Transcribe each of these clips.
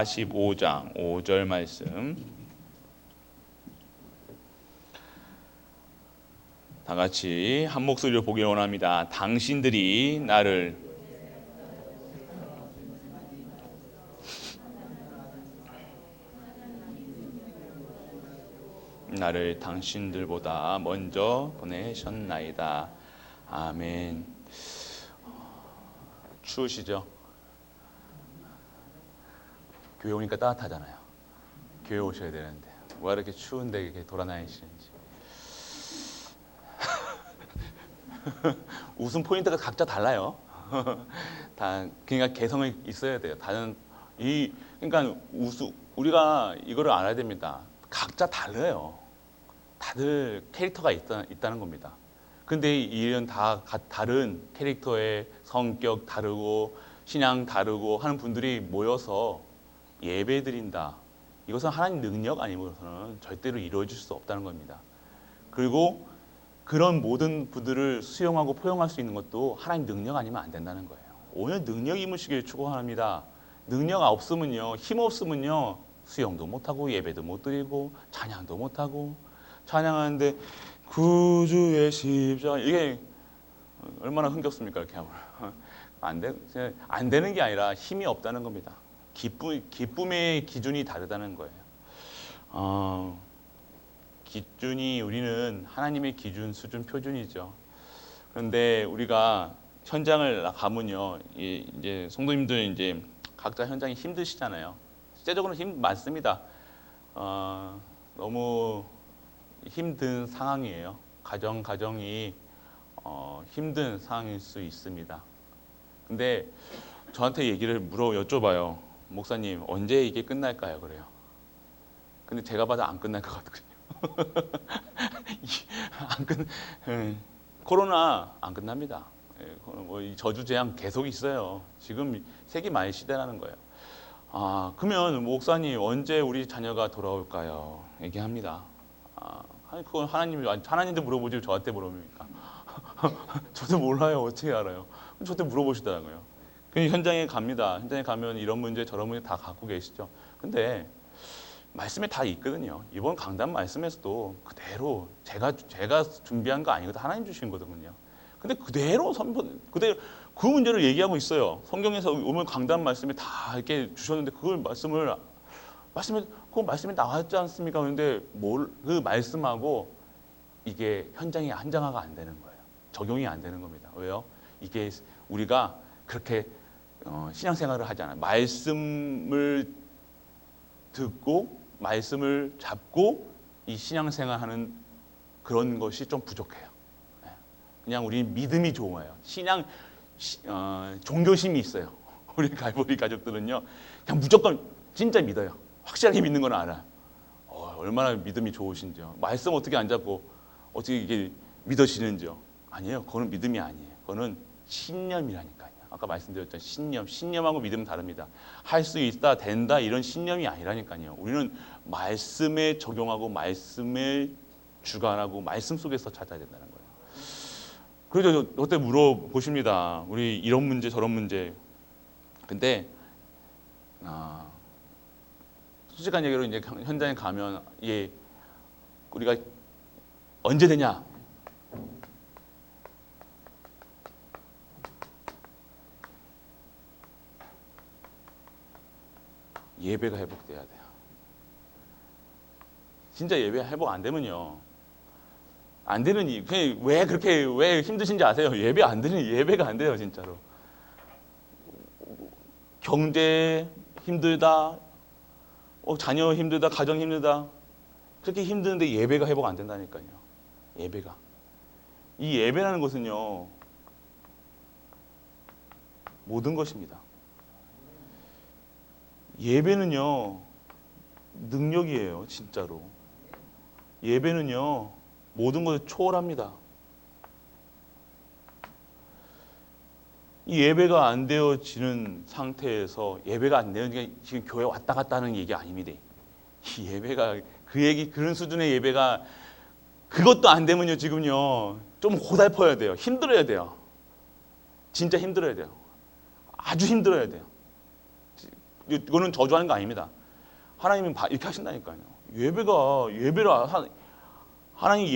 45장 5절 말씀 다 같이 한 목소리로 보기를 원합니다. 당신들이 나를 당신들보다 먼저 보내셨나이다. 아멘. 추우시죠? 교회 오니까 따뜻하잖아요. 교회 오셔야 되는데 왜 이렇게 추운데 이렇게 돌아다니시는지. 웃음 포인트가 각자 달라요. 다 그러니까 개성이 있어야 돼요. 그러니까 우리가 이거를 알아야 됩니다. 각자 달라요. 다들 캐릭터가 있다는 겁니다. 근데 이런 다 다른 캐릭터의 성격 다르고 신앙 다르고 하는 분들이 모여서 예배 드린다. 이것은 하나님 능력 아니고서는 절대로 이루어질 수 없다는 겁니다. 그리고 그런 모든 분들을 수용하고 포용할 수 있는 것도 하나님 능력 아니면 안 된다는 거예요. 오늘 능력 임으시길 축원합니다. 능력 없으면요, 힘 없으면요, 수용도 못하고 예배도 못 드리고 찬양도 못하고 찬양하는데 구주의 십자가 이게 얼마나 흥겹습니까? 이렇게 하면 안 되는 게 아니라 힘이 없다는 겁니다. 기쁨의 기준이 다르다는 거예요. 기준이 우리는 하나님의 기준, 수준, 표준이죠. 그런데 우리가 현장을 가면요, 이제 성도님들 이제 각자 현장이 힘드시잖아요. 실제적으로 힘 많습니다. 너무 힘든 상황이에요. 가정이 힘든 상황일 수 있습니다. 근데 저한테 얘기를 여쭤봐요. 목사님, 언제 이게 끝날까요? 그래요. 근데 제가 봐도 안 끝날 것 같거든요. 코로나 안 끝납니다. 이 저주재앙 계속 있어요. 지금 세기 말 시대라는 거예요. 그러면 목사님 언제 우리 자녀가 돌아올까요? 얘기합니다. 그건 하나님도 물어보지 저한테 물어봅니까? 저도 몰라요. 어떻게 알아요? 저한테 물어보시더라고요. 현장에 갑니다. 현장에 가면 이런 문제 저런 문제 다 갖고 계시죠. 근데 말씀에 다 있거든요. 이번 강단 말씀에서도 그대로 제가 준비한 거 아니거든요. 하나님 주신 거거든요. 근데 그대로 그 문제를 얘기하고 있어요. 성경에서 오면 강단 말씀에 다 이렇게 주셨는데 그 말씀에 나왔지 않습니까? 그런데 그 말씀하고 이게 현장에 한장화가 안 되는 거예요. 적용이 안 되는 겁니다. 왜요? 이게 우리가 그렇게 신앙생활을 하잖아요. 말씀을 듣고 말씀을 잡고 이 신앙생활하는 그런 것이 좀 부족해요. 그냥 우리 믿음이 좋아요. 종교심이 있어요. 우리 갈보리 가족들은요, 그냥 무조건 진짜 믿어요. 확실하게 믿는 건 알아요. 얼마나 믿음이 좋으신지요. 말씀 어떻게 안 잡고 어떻게 이게 믿어지는지요. 아니에요. 그거는 믿음이 아니에요. 그거는 신념이라니까요. 아까 말씀드렸잖아요. 신념하고 믿음은 다릅니다. 할 수 있다, 된다 이런 신념이 아니라니까요. 우리는 말씀에 적용하고 말씀에 주관하고 말씀 속에서 찾아야 된다는 거예요. 그래서 어때 물어보십니다. 우리 이런 문제 저런 문제. 근데 솔직한 얘기로 이제 현장에 가면 우리가 언제 되냐? 예배가 회복돼야 돼요. 진짜 예배가 회복 안 되면요. 안 되는 이유, 왜 힘드신지 아세요? 예배가 안 돼요, 진짜로. 경제 힘들다, 자녀 힘들다, 가정 힘들다. 그렇게 힘드는데 예배가 회복 안 된다니까요. 이 예배라는 것은요, 모든 것입니다. 예배는요, 능력이에요, 진짜로. 예배는요, 모든 것을 초월합니다. 이 예배가 안 되어지는 상태에서 예배가 안 되는 게 지금 교회 왔다 갔다 하는 얘기 아닙니다. 이 예배가 그런 수준의 예배가 그것도 안 되면요, 지금요, 좀 고달퍼야 돼요. 힘들어야 돼요. 진짜 힘들어야 돼요. 아주 힘들어야 돼요. 이거는 저주하는 거 아닙니다. 하나님은 이렇게 하신다니까요. 예배를 하나님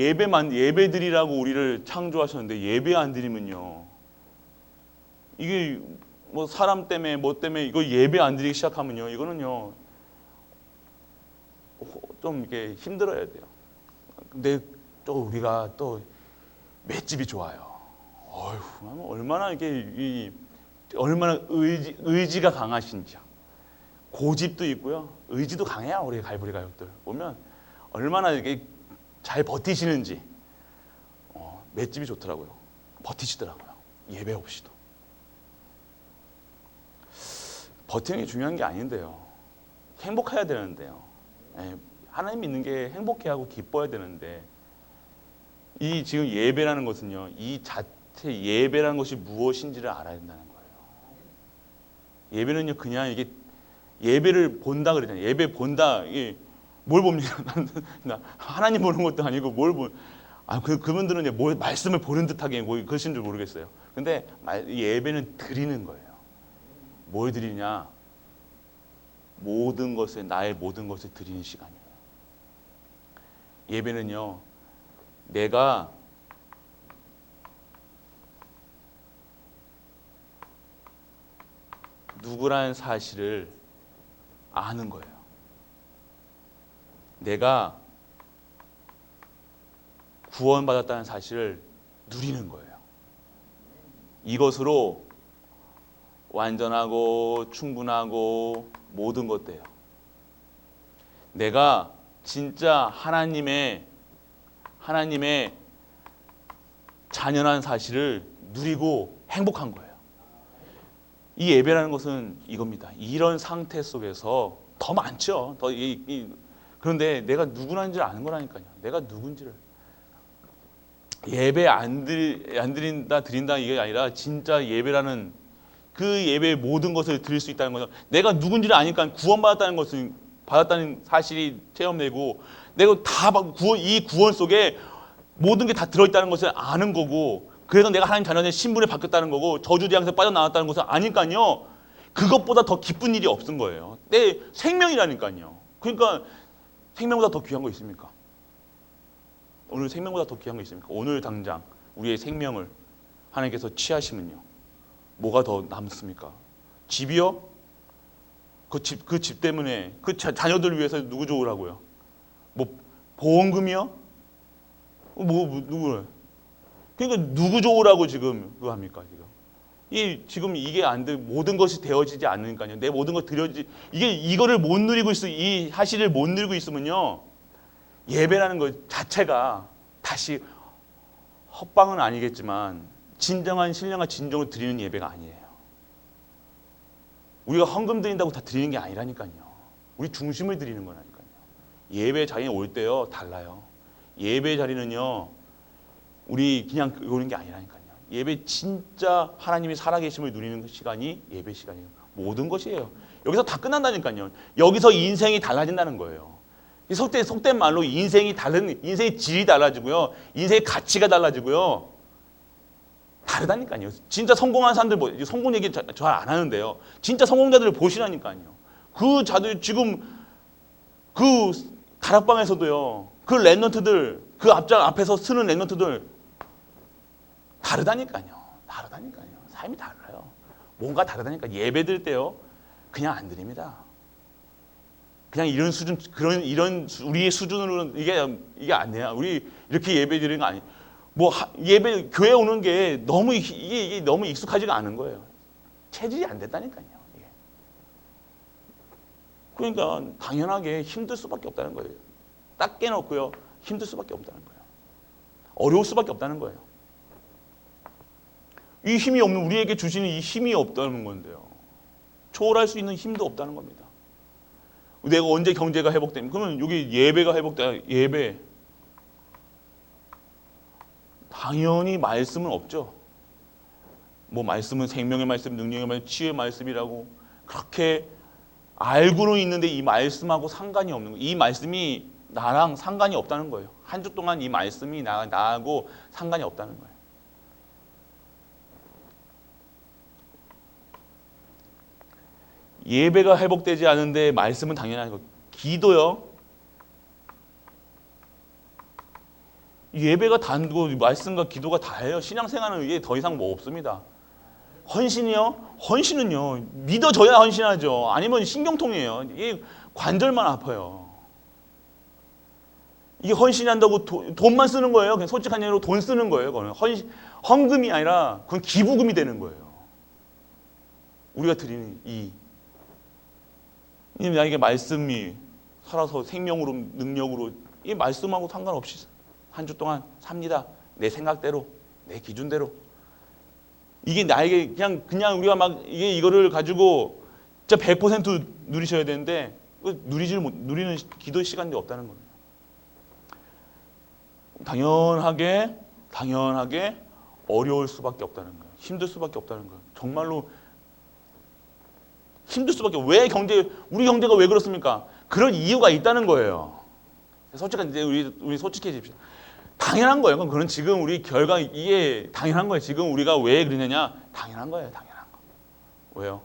예배드리라고 우리를 창조하셨는데 예배 안 드리면요. 이게 뭐 사람 때문에 뭐 때문에 이거 예배 안 드리기 시작하면요. 이거는요. 좀 이렇게 힘들어야 돼요. 근데 또 우리가 또 맷집이 좋아요. 어휴, 얼마나 이게 얼마나 의지가 강하신지요. 고집도 있고요. 의지도 강해요. 우리 갈보리 가족들 보면 얼마나 이게 잘 버티시는지 맷집이 좋더라고요. 버티시더라고요. 예배 없이도. 버티는 게 중요한 게 아닌데요. 행복해야 되는데요. 하나님 믿는 게 행복해하고 기뻐야 되는데 이 지금 예배라는 것은요. 이 자체 예배라는 것이 무엇인지를 알아야 된다는 거예요. 예배는요. 그냥 이게 예배를 본다 그러잖아요. 예배 본다. 이게 뭘 봅니까? 하나님 보는 것도 아니고 그분들은 뭘 말씀을 보는 듯하게 뭐 그러신 줄 모르겠어요. 근데 예배는 드리는 거예요. 뭘 드리냐? 나의 모든 것을 드리는 시간이에요. 예배는요. 내가 누구라는 사실을 아는 거예요. 내가 구원받았다는 사실을 누리는 거예요. 이것으로 완전하고 충분하고 모든 것 돼요. 내가 진짜 하나님의 자녀라는 사실을 누리고 행복한 거예요. 이 예배라는 것은 이겁니다. 이런 상태 속에서 더 많죠. 그런데 내가 누구라는지 아는 거라니까요. 내가 누군지를. 예배 안 드린다 이게 아니라 진짜 예배라는 그 예배의 모든 것을 드릴 수 있다는 거죠. 내가 누군지를 아니까 받았다는 사실이 체험되고 내가 이 구원 속에 모든 게 다 들어있다는 것을 아는 거고 그래서 내가 하나님 자녀의 신분을 바뀌었다는 거고 저주대항에서 빠져나왔다는 것을 아니까요. 그것보다 더 기쁜 일이 없은 거예요. 내 생명이라니까요. 그러니까 생명보다 더 귀한 거 있습니까? 오늘 생명보다 더 귀한 거 있습니까? 오늘 당장 우리의 생명을 하나님께서 취하시면요. 뭐가 더 남습니까? 집이요? 그 집 때문에 그 자녀들 위해서 누구 좋으라고요? 뭐 보험금이요? 누구를? 그러니까 누구 좋으라고 지금 그거 합니까 지금? 지금 이게 안 돼. 모든 것이 되어지지 않으니까요. 내 모든 것 이거를 못 누리고 이 사실을 못 누리고 있으면요. 예배라는 것 자체가 다시 헛방은 아니겠지만 진정한 신령한 진정을 드리는 예배가 아니에요. 우리가 헌금 드린다고 다 드리는 게 아니라니까요. 우리 중심을 드리는 거라니까요. 예배 자리에 올 때요 달라요. 예배 자리는요 우리 그냥 오는 게 아니라니까요. 예배 진짜 하나님이 살아계심을 누리는 시간이 예배 시간이에요. 모든 것이에요. 여기서 다 끝난다니까요. 여기서 인생이 달라진다는 거예요. 속된 말로 인생의 질이 달라지고요. 인생의 가치가 달라지고요. 다르다니까요. 진짜 성공한 사람들 성공 얘기 잘 안 하는데요. 진짜 성공자들을 보시라니까요. 그 자들 지금 그 다락방에서도요. 그 랩런트들 그 앞에서 쓰는 랩런트들 다르다니까요. 삶이 달라요. 뭔가 다르다니까. 예배 드릴 때요. 그냥 안 드립니다. 그냥 이런 수준 이런 우리의 수준으로는 이게 안 돼요. 우리 이렇게 예배 드리는 거 아니. 예배 교회 오는 게 너무 이게 너무 익숙하지가 않은 거예요. 체질이 안 됐다니까요. 이게. 그러니까 당연하게 힘들 수밖에 없다는 거예요. 딱 깨놓고요. 힘들 수밖에 없다는 거예요. 어려울 수밖에 없다는 거예요. 이 힘이 없는 우리에게 주시는 이 힘이 없다는 건데요. 초월할 수 있는 힘도 없다는 겁니다. 내가 언제 경제가 회복되면 그러면 여기 예배가 회복돼. 예배 당연히 말씀은 없죠. 말씀은 생명의 말씀, 능력의 말씀, 치유의 말씀이라고 그렇게 알고는 있는데 이 말씀하고 상관이 없는 거예요. 이 말씀이 나랑 상관이 없다는 거예요. 한 주 동안 이 말씀이 나하고 상관이 없다는 거예요. 예배가 회복되지 않은데 말씀은 당연한 거. 기도요. 예배가 단고 말씀과 기도가 다예요. 신앙생활은 이게 더 이상 뭐 없습니다. 헌신이요? 헌신은요. 믿어져야 헌신하죠. 아니면 신경통이에요. 이게 관절만 아파요. 이게 헌신한다고 돈만 쓰는 거예요. 그냥 솔직한 얘기로 돈 쓰는 거예요. 그거는 헌금이 아니라 그건 기부금이 되는 거예요. 우리가 드리는 나에게 말씀이 살아서 생명으로 능력으로 이 말씀하고 상관없이 한 주 동안 삽니다. 내 생각대로, 내 기준대로. 이게 나에게 그냥 우리가 막 이거를 가지고 진짜 100% 누리셔야 되는데 누리는 기도 시간이 없다는 거예요. 당연하게 어려울 수밖에 없다는 거예요. 힘들 수밖에 없다는 거예요. 정말로 힘들 수밖에. 왜 우리 경제가 왜 그렇습니까? 그런 이유가 있다는 거예요. 솔직히 이제 우리 솔직해집시다. 당연한 거예요. 그건 지금 우리 결과 이게 당연한 거예요. 지금 우리가 왜 그러느냐? 당연한 거예요. 당연한 거. 왜요?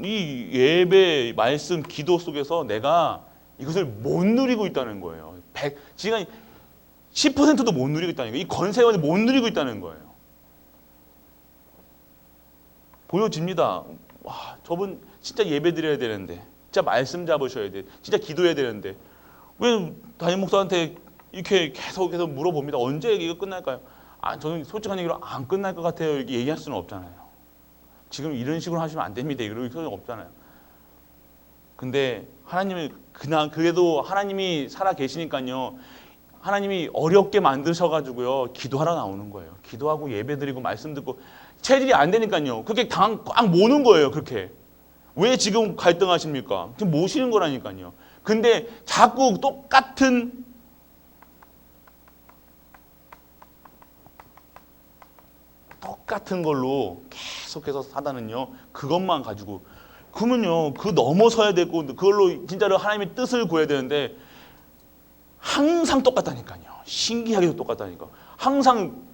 이 예배, 말씀, 기도 속에서 내가 이것을 못 누리고 있다는 거예요. 지금 10%도 못 누리고 있다는 거예요. 이 권세원을 못 누리고 있다는 거예요. 보여집니다. 와, 저분 진짜 예배 드려야 되는데, 진짜 말씀 잡으셔야 돼, 진짜 기도해야 되는데 왜 담임 목사한테 이렇게 계속 물어봅니다. 언제 이거 끝날까요? 저는 솔직한 얘기로 안 끝날 것 같아요. 이렇게 얘기할 수는 없잖아요. 지금 이런 식으로 하시면 안 됩니다. 이럴 수는 없잖아요. 근데 하나님은 그래도 하나님이 살아 계시니까요. 하나님이 어렵게 만드셔가지고요. 기도하러 나오는 거예요. 기도하고 예배드리고 말씀 듣고 체질이 안 되니까요. 그렇게 꽉 모는 거예요. 그렇게. 왜 지금 갈등하십니까? 지금 모시는 거라니까요. 근데 자꾸 똑같은 걸로 계속해서 사단은요. 그것만 가지고 그러면요. 그 넘어서야 되고 그걸로 진짜로 하나님의 뜻을 구해야 되는데 항상 똑같다니까요. 신기하게도 똑같다니까. 항상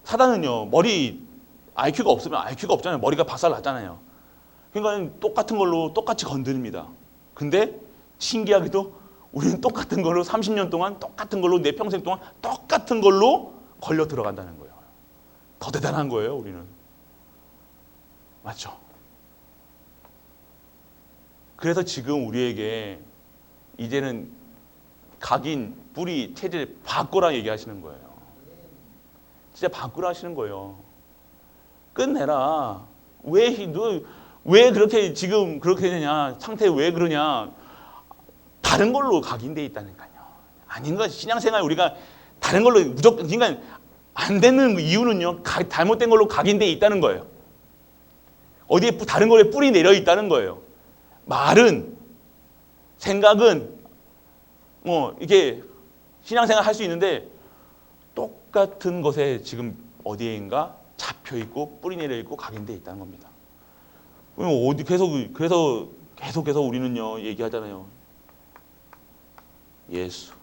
사단은요. IQ가 없으면 IQ가 없잖아요. 머리가 박살 났잖아요. 그러니까 똑같은 걸로 똑같이 건드립니다. 근데 신기하게도 우리는 똑같은 걸로 30년 동안 똑같은 걸로 내 평생 동안 똑같은 걸로 걸려 들어간다는 거예요. 더 대단한 거예요, 우리는. 맞죠? 그래서 지금 우리에게 이제는 각인, 뿌리, 체질 바꾸라 얘기하시는 거예요. 진짜 바꾸라 하시는 거예요. 끝내라. 왜 그렇게 지금 그렇게 되냐? 상태 왜 그러냐? 다른 걸로 각인돼 있다니까요. 아닌 거 신앙생활 우리가 다른 걸로 무조건 그러니까 안 되는 이유는요. 잘못된 걸로 각인돼 있다는 거예요. 어디에 다른 거에 뿌리 내려 있다는 거예요. 말은 생각은 이게 신앙생활 할 수 있는데 똑같은 것에 지금 어디에인가 잡혀 있고 뿌리 내려 있고 각인돼 있다는 겁니다. 그래서 계속해서 우리는요 얘기하잖아요. 예수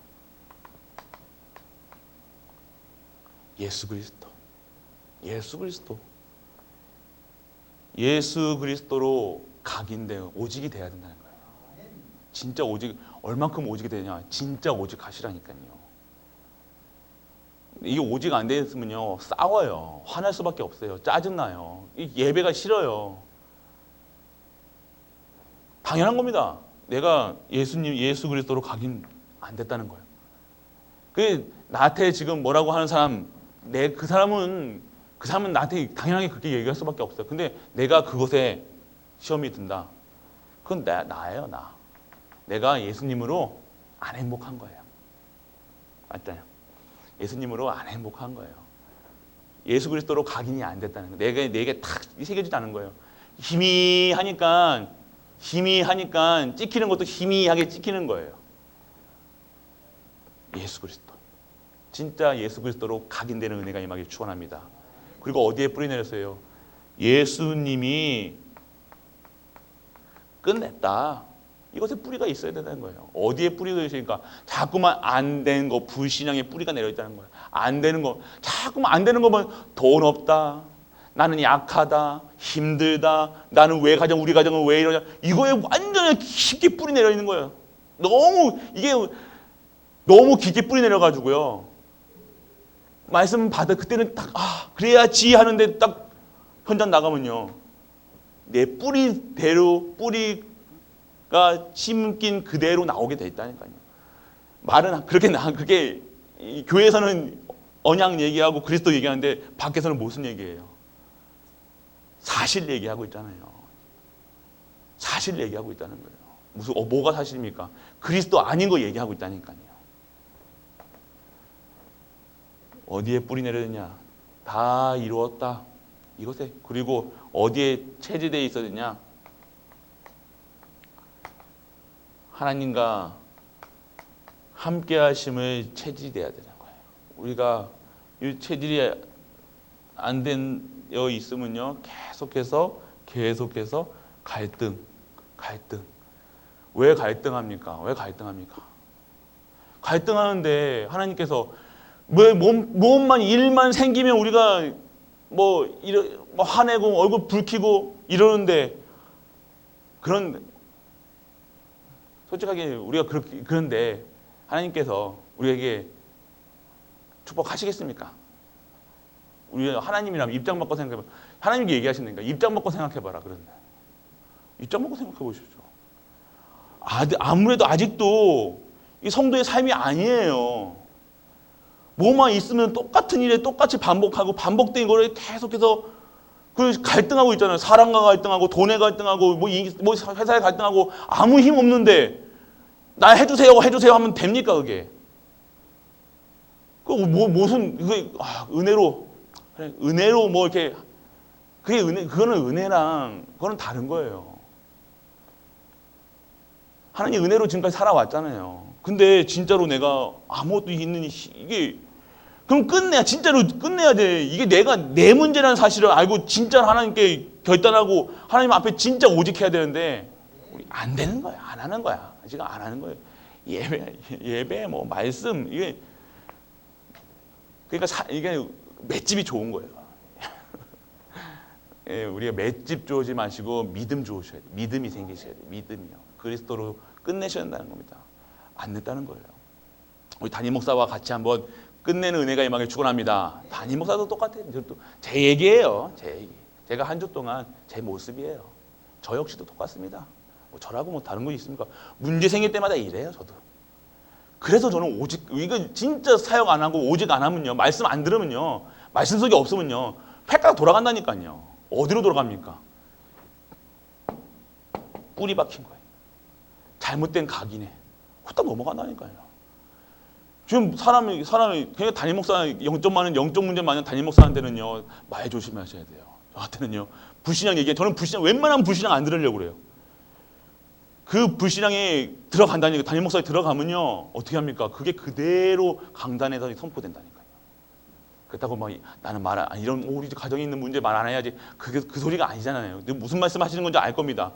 그리스도로 각인돼요. 오직이 돼야 된다는 거예요. 진짜 오직 얼만큼 오직이 되냐? 진짜 오직 하시라니까요. 이게 오직 안 됐으면요 싸워요. 화날 수밖에 없어요. 짜증나요. 예배가 싫어요. 당연한 겁니다. 내가 예수 그리스도로 각인 안 됐다는 거예요. 나한테 지금 뭐라고 하는 사람, 그 사람은 나한테 당연하게 그렇게 얘기할 수밖에 없어요. 근데 내가 그것에 시험이 든다. 그건 나예요, 나. 내가 예수님으로 안 행복한 거예요. 맞잖아요. 예수님으로 안 행복한 거예요. 예수 그리스도로 각인이 안 됐다는 거예요. 내게 탁 새겨지지 않은 거예요. 희미하니까 찍히는 것도 희미하게 찍히는 거예요. 예수 그리스도. 진짜 예수 그리스도로 각인되는 은혜가 임하길 축원합니다. 그리고 어디에 뿌리 내렸어요? 예수님이 끝냈다. 이것에 뿌리가 있어야 된다는 거예요. 어디에 뿌리가 있으니까 자꾸만 안 되는 거, 불신앙의 뿌리가 내려 있다는 거예요. 안 되는 거, 자꾸만 안 되는 거면 돈 없다. 나는 약하다, 힘들다, 나는 왜 가정, 우리 가정은 왜 이러냐, 이거에 완전히 깊게 뿌리 내려 있는 거예요. 이게 너무 깊게 뿌리 내려가지고요. 말씀 받아 그때는 딱 그래야지 하는데 딱 현장 나가면요, 내 뿌리대로 뿌리가 심긴 그대로 나오게 돼 있다니까요. 말은 그게 교회에서는 언약 얘기하고 그리스도 얘기하는데 밖에서는 무슨 얘기예요? 사실 얘기하고 있잖아요. 사실 얘기하고 있다는 거예요. 무슨 뭐가 사실입니까? 그리스도 아닌 거 얘기하고 있다니까요. 어디에 뿌리 내렸느냐? 다 이루었다. 이것에. 그리고 어디에 체질되어 있었느냐? 하나님과 함께 하심을 체질되어야 되는 거예요. 우리가 이 체질이 안 되어 있으면요, 계속해서 갈등. 왜 갈등합니까? 갈등하는데 하나님께서 왜 몸만 일만 생기면 우리가 뭐 화내고 얼굴 붉히고 이러는데, 솔직하게 우리가 그런데 하나님께서 우리에게 축복하시겠습니까? 우리 하나님이라면 입장 바꿔 생각해봐. 하나님께 얘기하신다니까. 입장 바꿔 생각해봐라. 그런데 입장 바꿔 생각해 보십시오. 아무래도 아직도 이 성도의 삶이 아니에요. 뭐만 있으면 똑같은 일에 똑같이 반복하고 반복된 거를 계속해서 갈등하고 있잖아요. 사랑과 갈등하고 돈에 갈등하고 뭐 회사에 갈등하고 아무 힘 없는데 나 해주세요 하면 됩니까 그게? 무슨 은혜로 뭐 이렇게 그거는 은혜랑 그거는 다른 거예요. 하나님 은혜로 지금까지 살아왔잖아요. 근데 진짜로 내가 아무것도 있는 이게 그럼 진짜로 끝내야 돼. 이게 내 문제라는 사실을 알고 진짜 하나님께 결단하고 하나님 앞에 진짜 오직해야 되는데 우리 안 되는 거야. 안 하는 거야. 지금 안 하는 거예요. 예배 뭐 말씀 이게 그러니까 이게 맷집이 좋은 거예요. 예, 우리가 맷집 좋으지 마시고 믿음 좋으셔야 돼요. 믿음이 생기셔야 돼요. 믿음이요. 그리스도로 끝내셔야 한다는 겁니다. 안 됐다는 거예요. 우리 담임 목사와 같이 한번 끝내는 은혜가 임하길 축원합니다. 담임 목사도 똑같아요. 제 얘기예요. 제 얘기. 제가 한 주 동안 제 모습이에요. 저 역시도 똑같습니다. 뭐 저라고 뭐 다른 거 있습니까? 문제 생길 때마다 이래요. 저도. 그래서 저는 이거 진짜 사역 안 하고 오직 안 하면요, 말씀 안 들으면요, 말씀 속에 없으면요, 폐가가 돌아간다니까요. 어디로 돌아갑니까? 뿌리 박힌 거예요. 잘못된 각이네. 후딱 넘어간다니까요. 지금 사람이 그냥 담임 목사 영적 문제 많은 담임 목사한테는요, 말 조심하셔야 돼요. 저한테는요, 불신앙 얘기해. 저는 웬만하면 불신앙 안 들으려고 그래요. 그 불신앙에 들어간다니까. 담임 목사에 들어가면요, 어떻게 합니까? 그게 그대로 강단에서 선포된다니까요. 그렇다고 막 나는 이런 우리 가정에 있는 문제 말 안 해야지. 그 소리가 아니잖아요. 무슨 말씀 하시는 건지 알 겁니다.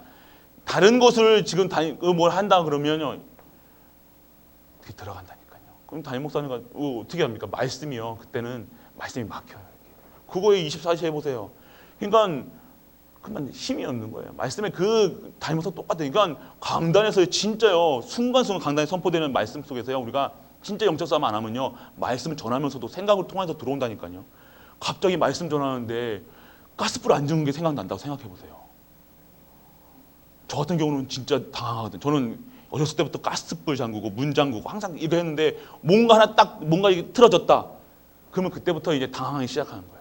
다른 것을 지금 뭘 한다 그러면요, 그게 들어간다니까요. 그럼 담임 목사님과 어떻게 합니까? 말씀이요. 그때는 말씀이 막혀요. 그거에 24시 해보세요. 그러니까 그만 힘이 없는 거예요. 말씀에 그 담임 목사 똑같아요. 그러니까 강단에서 진짜요, 순간순간 강단에 선포되는 말씀 속에서요, 우리가 진짜 영적 싸움 안 하면요, 말씀을 전하면서도 생각을 통해서 들어온다니까요. 갑자기 말씀 전하는데 가스불 안 주는 게 생각난다고 생각해 보세요. 저 같은 경우는 진짜 당황하거든요. 저는 어렸을 때부터 가스불 잠그고 문 잠그고 항상 이거 했는데 뭔가 이게 틀어졌다. 그러면 그때부터 이제 당황하기 시작하는 거예요.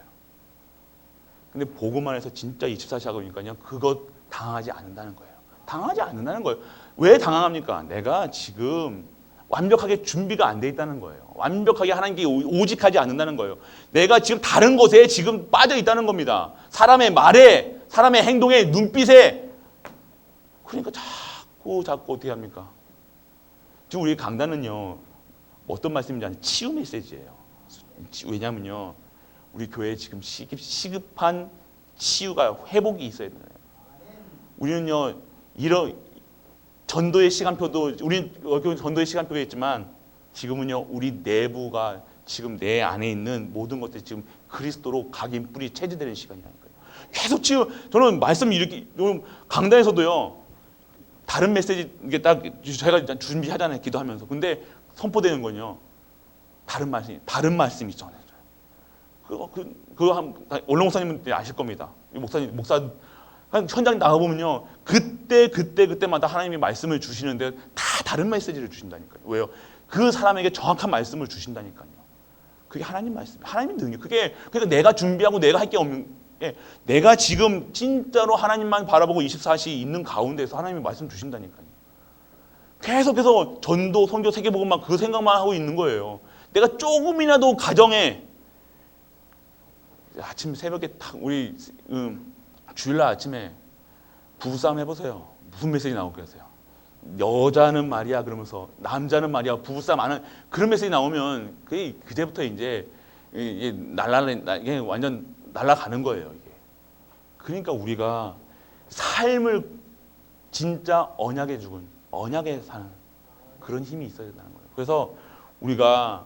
근데 보고만 해서 진짜 24시 하고 있으니까요, 그것 당황하지 않는다는 거예요. 당황하지 않는다는 거예요. 왜 당황합니까? 내가 지금 완벽하게 준비가 안 돼 있다는 거예요. 완벽하게 하나님께 오직하지 않는다는 거예요. 내가 지금 다른 것에 지금 빠져 있다는 겁니다. 사람의 말에, 사람의 행동에, 눈빛에. 그러니까 자꾸 어떻게 합니까? 지금 우리 강단은요, 어떤 말씀인지 아는 치유 메시지예요. 왜냐면요, 우리 교회에 지금 시급한 치유가, 회복이 있어야 돼요. 우리는요, 전도의 시간표도, 우리 전도의 시간표가 있지만 지금은요, 우리 내부가 지금 내 안에 있는 모든 것들이 지금 그리스도로 각인 뿌리 체질되는 시간이라니까요. 계속 저는 말씀 이렇게 강단에서도요. 다른 메시지 이게 딱 제가 일단 준비하잖아요. 기도하면서. 근데 선포되는 건요. 다른 말씀이 있잖아요. 그거 원로 목사님은 아실 겁니다. 목사 현장 나가 보면요. 그때마다 하나님이 말씀을 주시는데 다 다른 메시지를 주신다니까요. 왜요? 그 사람에게 정확한 말씀을 주신다니까요. 그게 하나님 말씀, 하나님의 능력. 그러니까 내가 준비하고 내가 할 게 없는, 내가 지금 진짜로 하나님만 바라보고 24시 있는 가운데서 하나님이 말씀 주신다니까요. 계속해서 전도, 선교, 세계복음만 그 생각만 하고 있는 거예요. 내가 조금이라도 가정에 아침 새벽에 딱 우리 주일날 아침에 부부싸움 해보세요. 무슨 메시지 나오겠어요? 여자는 말이야 그러면서 남자는 말이야 부부싸움 하는 그런 메시지 나오면 그제부터 이제 이게 완전 날아가는 거예요. 이게. 그러니까 우리가 삶을 진짜 언약에 사는 그런 힘이 있어야 된다는 거예요. 그래서 우리가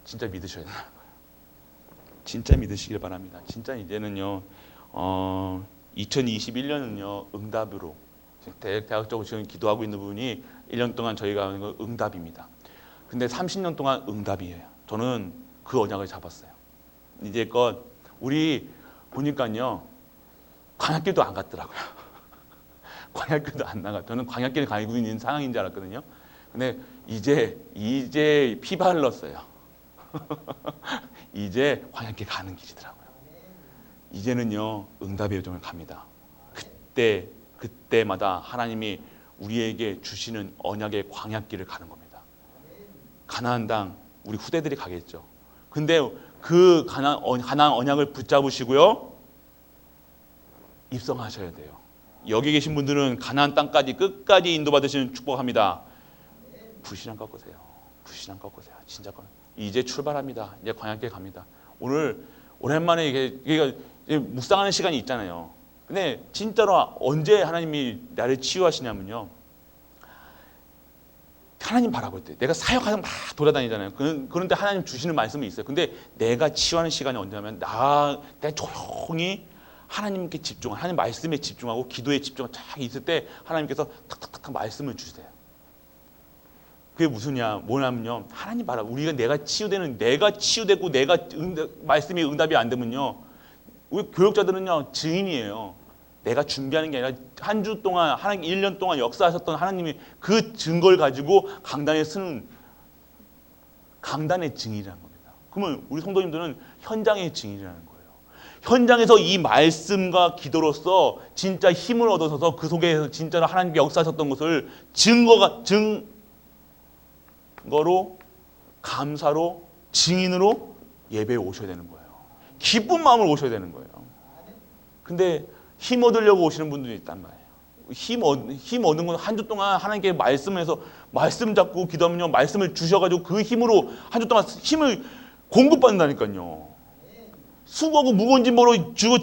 진짜 믿으셔야 된다는 거예요. 진짜 믿으시길 바랍니다. 진짜 이제는요. 2021년은요. 응답으로 대학적으로 지금 기도하고 있는 부분이 1년 동안 저희가 하는 건 응답입니다. 근데 30년 동안 응답이에요. 저는 그 언약을 잡았어요. 이제껏 우리 보니까요. 광야길도 안 갔더라고요. 광야길도 안 나가. 저는 광야길 가고 있는 상황인 줄 알았거든요. 근데 이제 피바 흘렀어요. 이제 광야길 가는 길이더라고요. 이제는요 응답의 여정을 갑니다. 그때마다 하나님이 우리에게 주시는 언약의 광야길을 가는 겁니다. 가나안 땅 우리 후대들이 가겠죠. 근데 그 가나안 언약을 붙잡으시고요 입성하셔야 돼요. 여기 계신 분들은 가나안 땅까지 끝까지 인도받으시는 축복합니다. 불신앙 꺾으세요. 진짜 이제 출발합니다. 이제 광야길 갑니다. 오늘 오랜만에 이게 묵상하는 시간이 있잖아요. 근데 진짜로 언제 하나님이 나를 치유하시냐면요. 하나님 바라볼 때 내가 사역하다 막 돌아다니잖아요. 그런데 하나님 주시는 말씀이 있어요. 근데 내가 치유하는 시간이 언제냐면 내가 조용히 하나님께 하나님 말씀에 집중하고 기도에 집중하고 쫙 있을 때 하나님께서 탁탁탁 말씀을 주세요. 그게 뭐냐면요. 하나님 봐라. 내가 치유되고 말씀이 응답이 안 되면요. 우리 교육자들은요. 증인이에요. 내가 준비하는 게 아니라 한 주 동안 하나님 1년 동안 역사하셨던 하나님이 그 증거를 가지고 강단에 쓰는 강단의 증인이라는 겁니다. 그러면 우리 성도님들은 현장의 증인이라는 거예요. 현장에서 이 말씀과 기도로서 진짜 힘을 얻어서 그 속에서 진짜로 하나님께 역사하셨던 것을 증거로 감사로 증인으로 예배에 오셔야 되는 거예요. 기쁜 마음으로 오셔야 되는 거예요. 근데 힘 얻으려고 오시는 분들이 있단 말이에요. 힘 얻는 건 한 주 동안 하나님께 말씀해서 말씀 잡고 기도하면요. 말씀을 주셔가지고 그 힘으로 한 주 동안 힘을 공급받는다니까요. 수고하고 무거운 짐으로 주고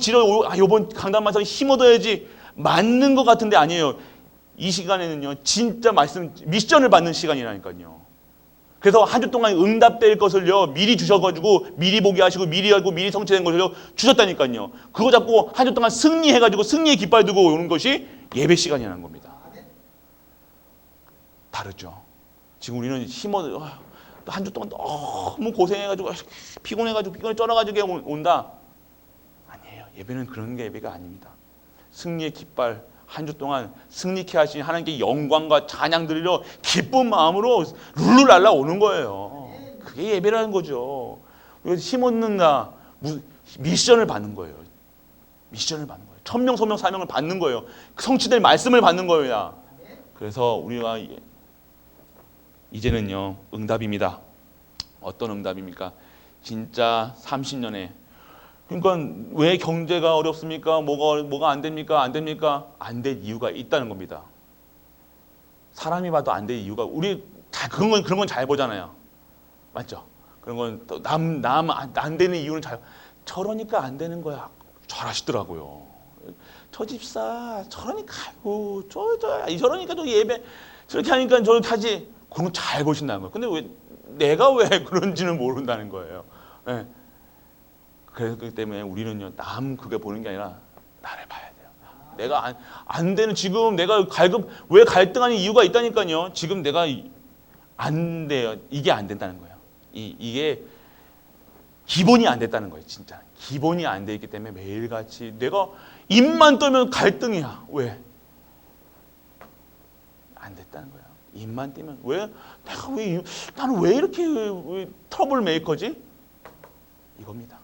이번 강단만서 힘 얻어야지 맞는 것 같은데 아니에요. 이 시간에는요. 진짜 미션을 받는 시간이라니까요. 그래서 한 주 동안 응답될 것을요 미리 주셔가지고 미리 보게 하시고 미리 알고 미리 성취된 것을요 주셨다니까요. 그거 잡고 한 주 동안 승리해가지고 승리의 깃발 두고 오는 것이 예배 시간이라는 겁니다. 다르죠. 지금 우리는 한 주 동안 너무 고생해가지고 피곤해 쩔어가지고 온다. 아니에요. 예배는 그런 게 예배가 아닙니다. 승리의 깃발 한 주 동안 승리케 하신 하나님께 영광과 찬양 드리려 기쁜 마음으로 룰루 날라오는 거예요. 그게 예배라는 거죠. 힘 얻는다. 미션을 받는 거예요. 천명, 소명, 사명을 받는 거예요. 성취될 말씀을 받는 거예요. 그래서 우리가 이제는요 응답입니다. 어떤 응답입니까? 진짜 30년에 그러니까 왜 경제가 어렵습니까? 뭐가 안 됩니까? 안 될 이유가 있다는 겁니다. 사람이 봐도 안 될 이유가 우리 그런 건 잘 보잖아요. 맞죠? 그런 건 남 안 되는 이유는 저러니까 안 되는 거야. 잘하시더라고요. 저 집사 저러니까 저러니까 저 예배 저렇게 하니까 저렇게 하지. 그런 건 잘 보신다는 거예요. 근데 내가 왜 그런지는 모른다는 거예요. 네. 그렇기 때문에 우리는요, 남 그게 보는 게 아니라 나를 봐야 돼요. 내가 안 되는, 지금 내가 왜 갈등하는 이유가 있다니까요. 지금 내가 안 돼요. 이게 안 된다는 거예요. 이게 기본이 안 됐다는 거예요. 진짜 기본이 안 돼 있기 때문에 매일같이 내가 입만 떠면 갈등이야. 왜? 안 됐다는 거예요. 입만 띄면 왜 나는 왜 이렇게 트러블 메이커지? 이겁니다.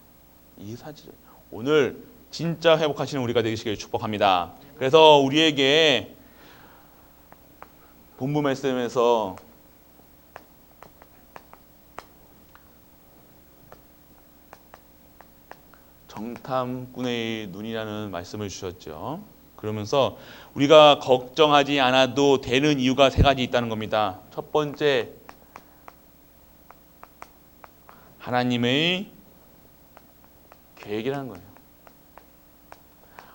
이 사실 오늘 진짜 회복하시는 우리가 되시길 축복합니다. 그래서 우리에게 본부 말씀에서 정탐꾼의 눈이라는 말씀을 주셨죠. 그러면서 우리가 걱정하지 않아도 되는 이유가 세 가지 있다는 겁니다. 첫 번째, 하나님의 계획이라는 거예요.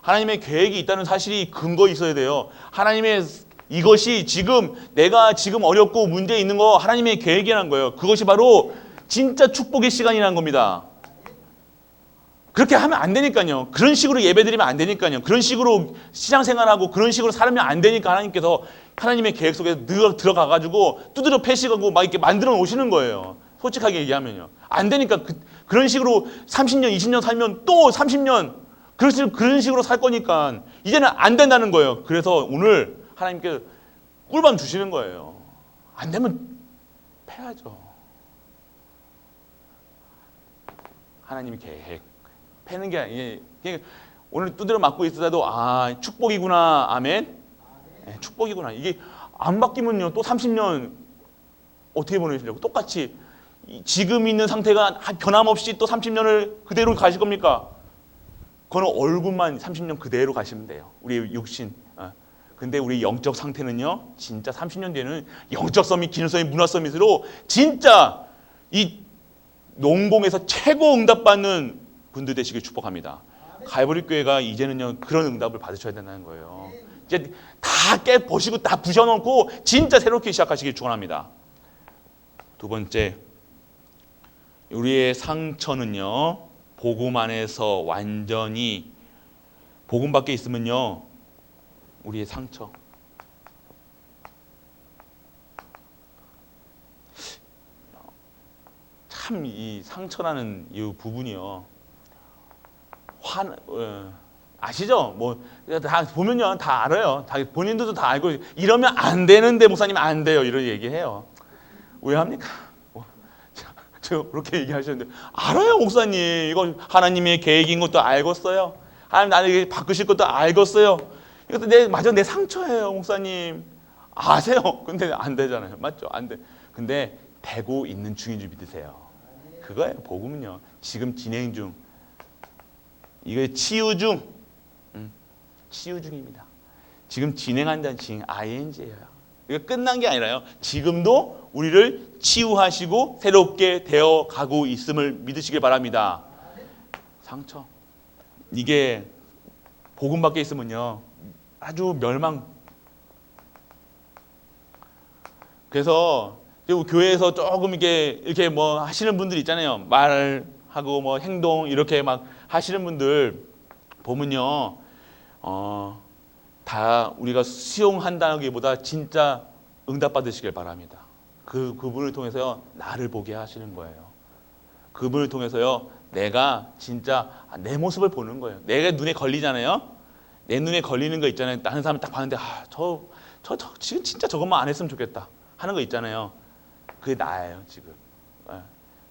하나님의 계획이 있다는 사실이 근거 있어야 돼요. 하나님의 이것이 내가 지금 어렵고 문제 있는 거 하나님의 계획이라는 거예요. 그것이 바로 진짜 축복의 시간이라는 겁니다. 그렇게 하면 안 되니까요. 그런 식으로 예배드리면 안 되니까요. 그런 식으로 신앙생활하고 그런 식으로 살면 안 되니까 하나님께서 하나님의 계획 속에 들어가가지고 두드려 패시고 막 이렇게 만들어 놓으시는 거예요. 솔직하게 얘기하면요. 안 되니까 그런 식으로 30년, 20년 살면 또 30년 그런 식으로 살 거니까 이제는 안 된다는 거예요. 그래서 오늘 하나님께 꿀밤 주시는 거예요. 안 되면 패야죠. 하나님의 계획. 패는 게 아니에요. 오늘 두드려 맞고 있어도 축복이구나. 아멘. 네, 축복이구나. 이게 안 바뀌면요. 또 30년 어떻게 보내시려고? 똑같이 지금 있는 상태가 변함없이 또 30년을 그대로 가실 겁니까? 그거는 얼굴만 30년 그대로 가시면 돼요. 우리 육신. 근데 우리 영적 상태는요. 진짜 30년 뒤에는 영적 서밋, 기능 서밋, 문화 서밋으로 진짜 이 농공에서 최고 응답받는 분들 되시길 축복합니다. 갈보리 교회가 이제는요 그런 응답을 받으셔야 된다는 거예요. 이제 다 깨보시고 다 부셔놓고 진짜 새롭게 시작하시길 축원합니다. 두 번째, 우리의 상처는요 복음 안에서 완전히 복음 밖에 있으면요 우리의 상처 참 이 상처라는 이 부분이요. 아시죠? 뭐 다 보면요 다 알아요. 다 본인들도 다 알고 이러면 안 되는데 목사님 안 돼요 이런 얘기해요. 왜 합니까? 제가 그렇게 얘기하셨는데 알아요 목사님. 이건 하나님의 계획인 것도 알겠어요. 하나님 나를 바꾸실 것도 알겠어요. 이것도 내 상처예요 목사님. 아세요? 근데 안 되잖아요. 맞죠? 안 돼. 근데 되고 있는 중인 줄 믿으세요. 그거예요. 복음은요. 지금 진행 중. 이거 치유 중. 치유 중입니다. 지금 진행한다는 지금 ing예요. 이거 끝난 게 아니라요. 지금도 우리를 치유하시고 새롭게 되어 가고 있음을 믿으시길 바랍니다. 상처. 이게 복음 밖에 있으면요. 아주 멸망. 그래서 교회에서 조금 이렇게 뭐 하시는 분들 있잖아요. 말하고 뭐 행동 이렇게 막 하시는 분들 보면요. 다 우리가 수용한다기보다 진짜 응답 받으시길 바랍니다. 그분을 통해서요. 나를 보게 하시는 거예요. 그분을 통해서요. 내가 진짜 내 모습을 보는 거예요. 내가 눈에 걸리잖아요. 내 눈에 걸리는 거 있잖아요. 다른 사람 딱 봤는데 저 지금 진짜 저것만 안 했으면 좋겠다 하는 거 있잖아요. 그게 나예요 지금.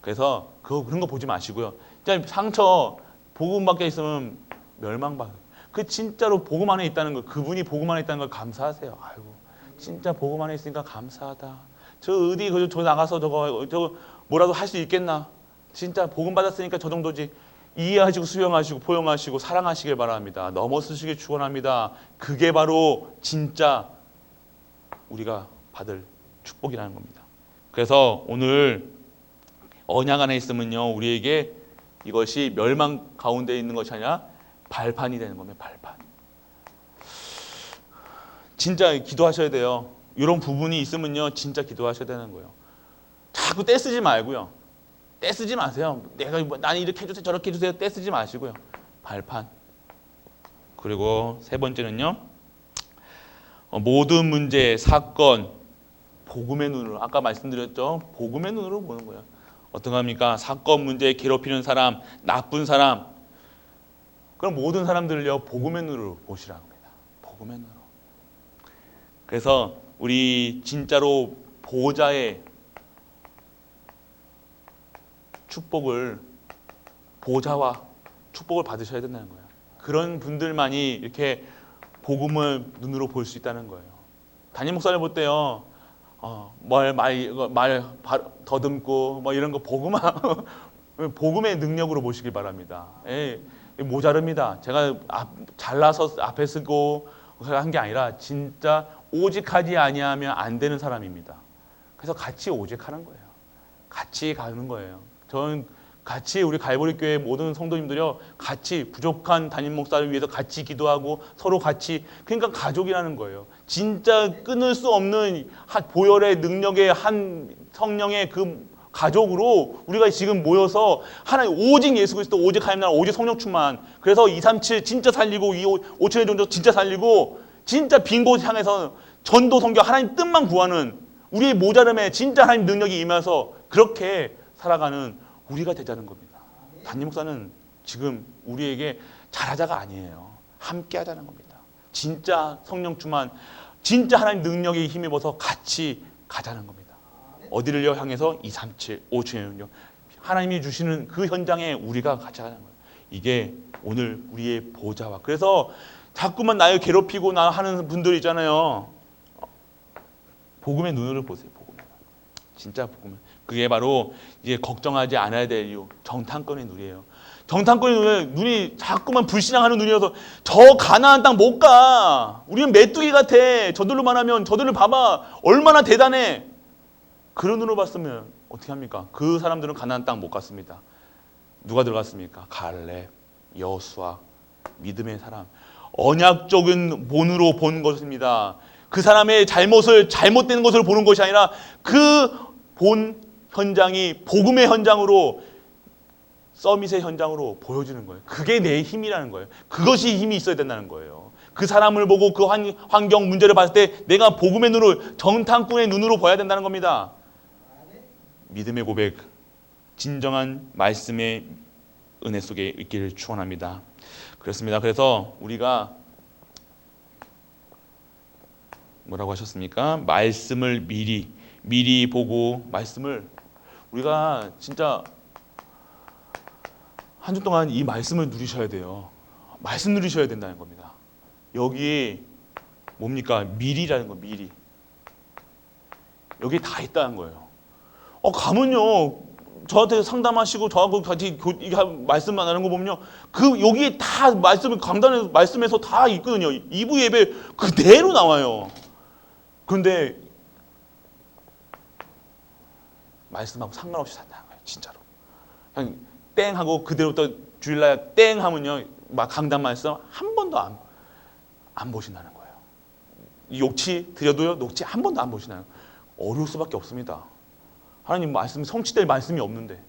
그래서 그런 거 보지 마시고요. 진짜 상처 복음 밖에 있으면 멸망받아. 그 진짜로 복음 안에 있다는 거, 그분이 복음 안에 있다는 걸 감사하세요. 아이고 진짜 복음 안에 있으니까 감사하다. 저 어디 저 나가서 저거 뭐라도 할 수 있겠나? 진짜 복음 받았으니까 저 정도지. 이해하시고 수용하시고 포용하시고 사랑하시길 바랍니다. 넘어서시길 축원합니다. 그게 바로 진짜 우리가 받을 축복이라는 겁니다. 그래서 오늘 언약 안에 있으면요 우리에게 이것이 멸망 가운데 있는 것이 아니라 발판이 되는 겁니다. 발판. 진짜 기도하셔야 돼요. 이런 부분이 있으면요 진짜 기도하셔야 되는 거예요. 자꾸 떼쓰지 말고요. 떼쓰지 마세요. 나는 이렇게 해주세요, 저렇게 해주세요. 떼쓰지 마시고요. 발판. 그리고 세 번째는요. 모든 문제, 사건, 복음의 눈으로. 아까 말씀드렸죠. 복음의 눈으로 보는 거예요. 어떤 겁니까? 사건, 문제, 괴롭히는 사람, 나쁜 사람. 그럼 모든 사람들을요. 복음의 눈으로 보시라고 합니다. 복음의 눈으로. 그래서 우리 진짜로 보호자의 축복을, 보호자와 축복을 받으셔야 된다는 거예요. 그런 분들만이 이렇게 복음을 눈으로 볼 수 있다는 거예요. 담임 목사를 볼 때요, 말 더듬고 뭐 이런 거 복음의 능력으로 보시길 바랍니다. 예, 모자릅니다. 제가 잘나서 앞에 쓰고 한 게 아니라 진짜 오직하지 아니하면 안 되는 사람입니다. 그래서 같이 오직하는 거예요. 같이 가는 거예요. 저는 같이 우리 갈보리 교회 모든 성도님들이요, 같이 부족한 담임 목사를 위해서 같이 기도하고 서로 같이, 그러니까 가족이라는 거예요. 진짜 끊을 수 없는 보혈의 능력의 한 성령의 그 가족으로 우리가 지금 모여서 하나님, 오직 예수 그리스도, 오직 하나님 나라, 오직 성령 충만. 그래서 237 진짜 살리고 5천의 종족 진짜 살리고 진짜 빈 곳 향해서 전도 선교 하나님 뜻만 구하는 우리의 모자름에 진짜 하나님 능력이 임해서 그렇게 살아가는 우리가 되자는 겁니다. 담임 목사는 지금 우리에게 잘하자가 아니에요. 함께 하자는 겁니다. 진짜 성령 충만, 진짜 하나님 능력에 힘입어서 같이 가자는 겁니다. 어디를요? 향해서 237, 5천의 하나님이 주시는 그 현장에 우리가 같이 가자는 거예요. 이게 오늘 우리의 보좌와. 그래서 자꾸만 나를 괴롭히고 나 하는 분들 있잖아요. 복음의 눈으로 보세요. 복음. 진짜 복음. 그게 바로 이제 걱정하지 않아야 될 이유. 정탐꾼의 눈이에요. 정탐꾼의 눈이 자꾸만 불신앙하는 눈이어서 저 가나안 땅 못 가. 우리는 메뚜기 같아. 저들로만 하면 저들을 봐봐. 얼마나 대단해. 그런 눈으로 봤으면 어떻게 합니까? 그 사람들은 가나안 땅 못 갔습니다. 누가 들어갔습니까? 갈렙, 여호수아, 믿음의 사람. 언약적인 본으로 본 것입니다. 그 사람의 잘못된 것을 보는 것이 아니라 그 본 현장이 복음의 현장으로, 서밋의 현장으로 보여지는 거예요. 그게 내 힘이라는 거예요. 그것이 힘이 있어야 된다는 거예요. 그 사람을 보고 그 환경 문제를 봤을 때 내가 복음의 눈으로, 정탐꾼의 눈으로 봐야 된다는 겁니다. 믿음의 고백, 진정한 말씀의 은혜 속에 있기를 축원합니다. 그렇습니다. 그래서 우리가 뭐라고 하셨습니까? 말씀을 미리 보고, 말씀을 우리가 진짜 한 주 동안 이 말씀을 누리셔야 돼요. 말씀 누리셔야 된다는 겁니다. 여기 뭡니까? 미리라는 거, 미리. 여기 다 있다는 거예요. 가면요, 저한테 상담하시고 저하고 같이 말씀 안 하는 거 보면요, 그 여기에 다 말씀을 강단에서 말씀에서 다 있거든요. 2부 예배 그대로 나와요. 그런데 말씀하고 상관없이 산다는 거예요. 진짜로. 그냥 땡 하고 그대로 또 주일날 땡 하면요, 막 강단 말씀 한 번도 안 보신다는 거예요. 녹취 드려도요, 녹취 한 번도 안 보시나요? 어려울 수밖에 없습니다. 하나님 말씀, 성취될 말씀이 없는데.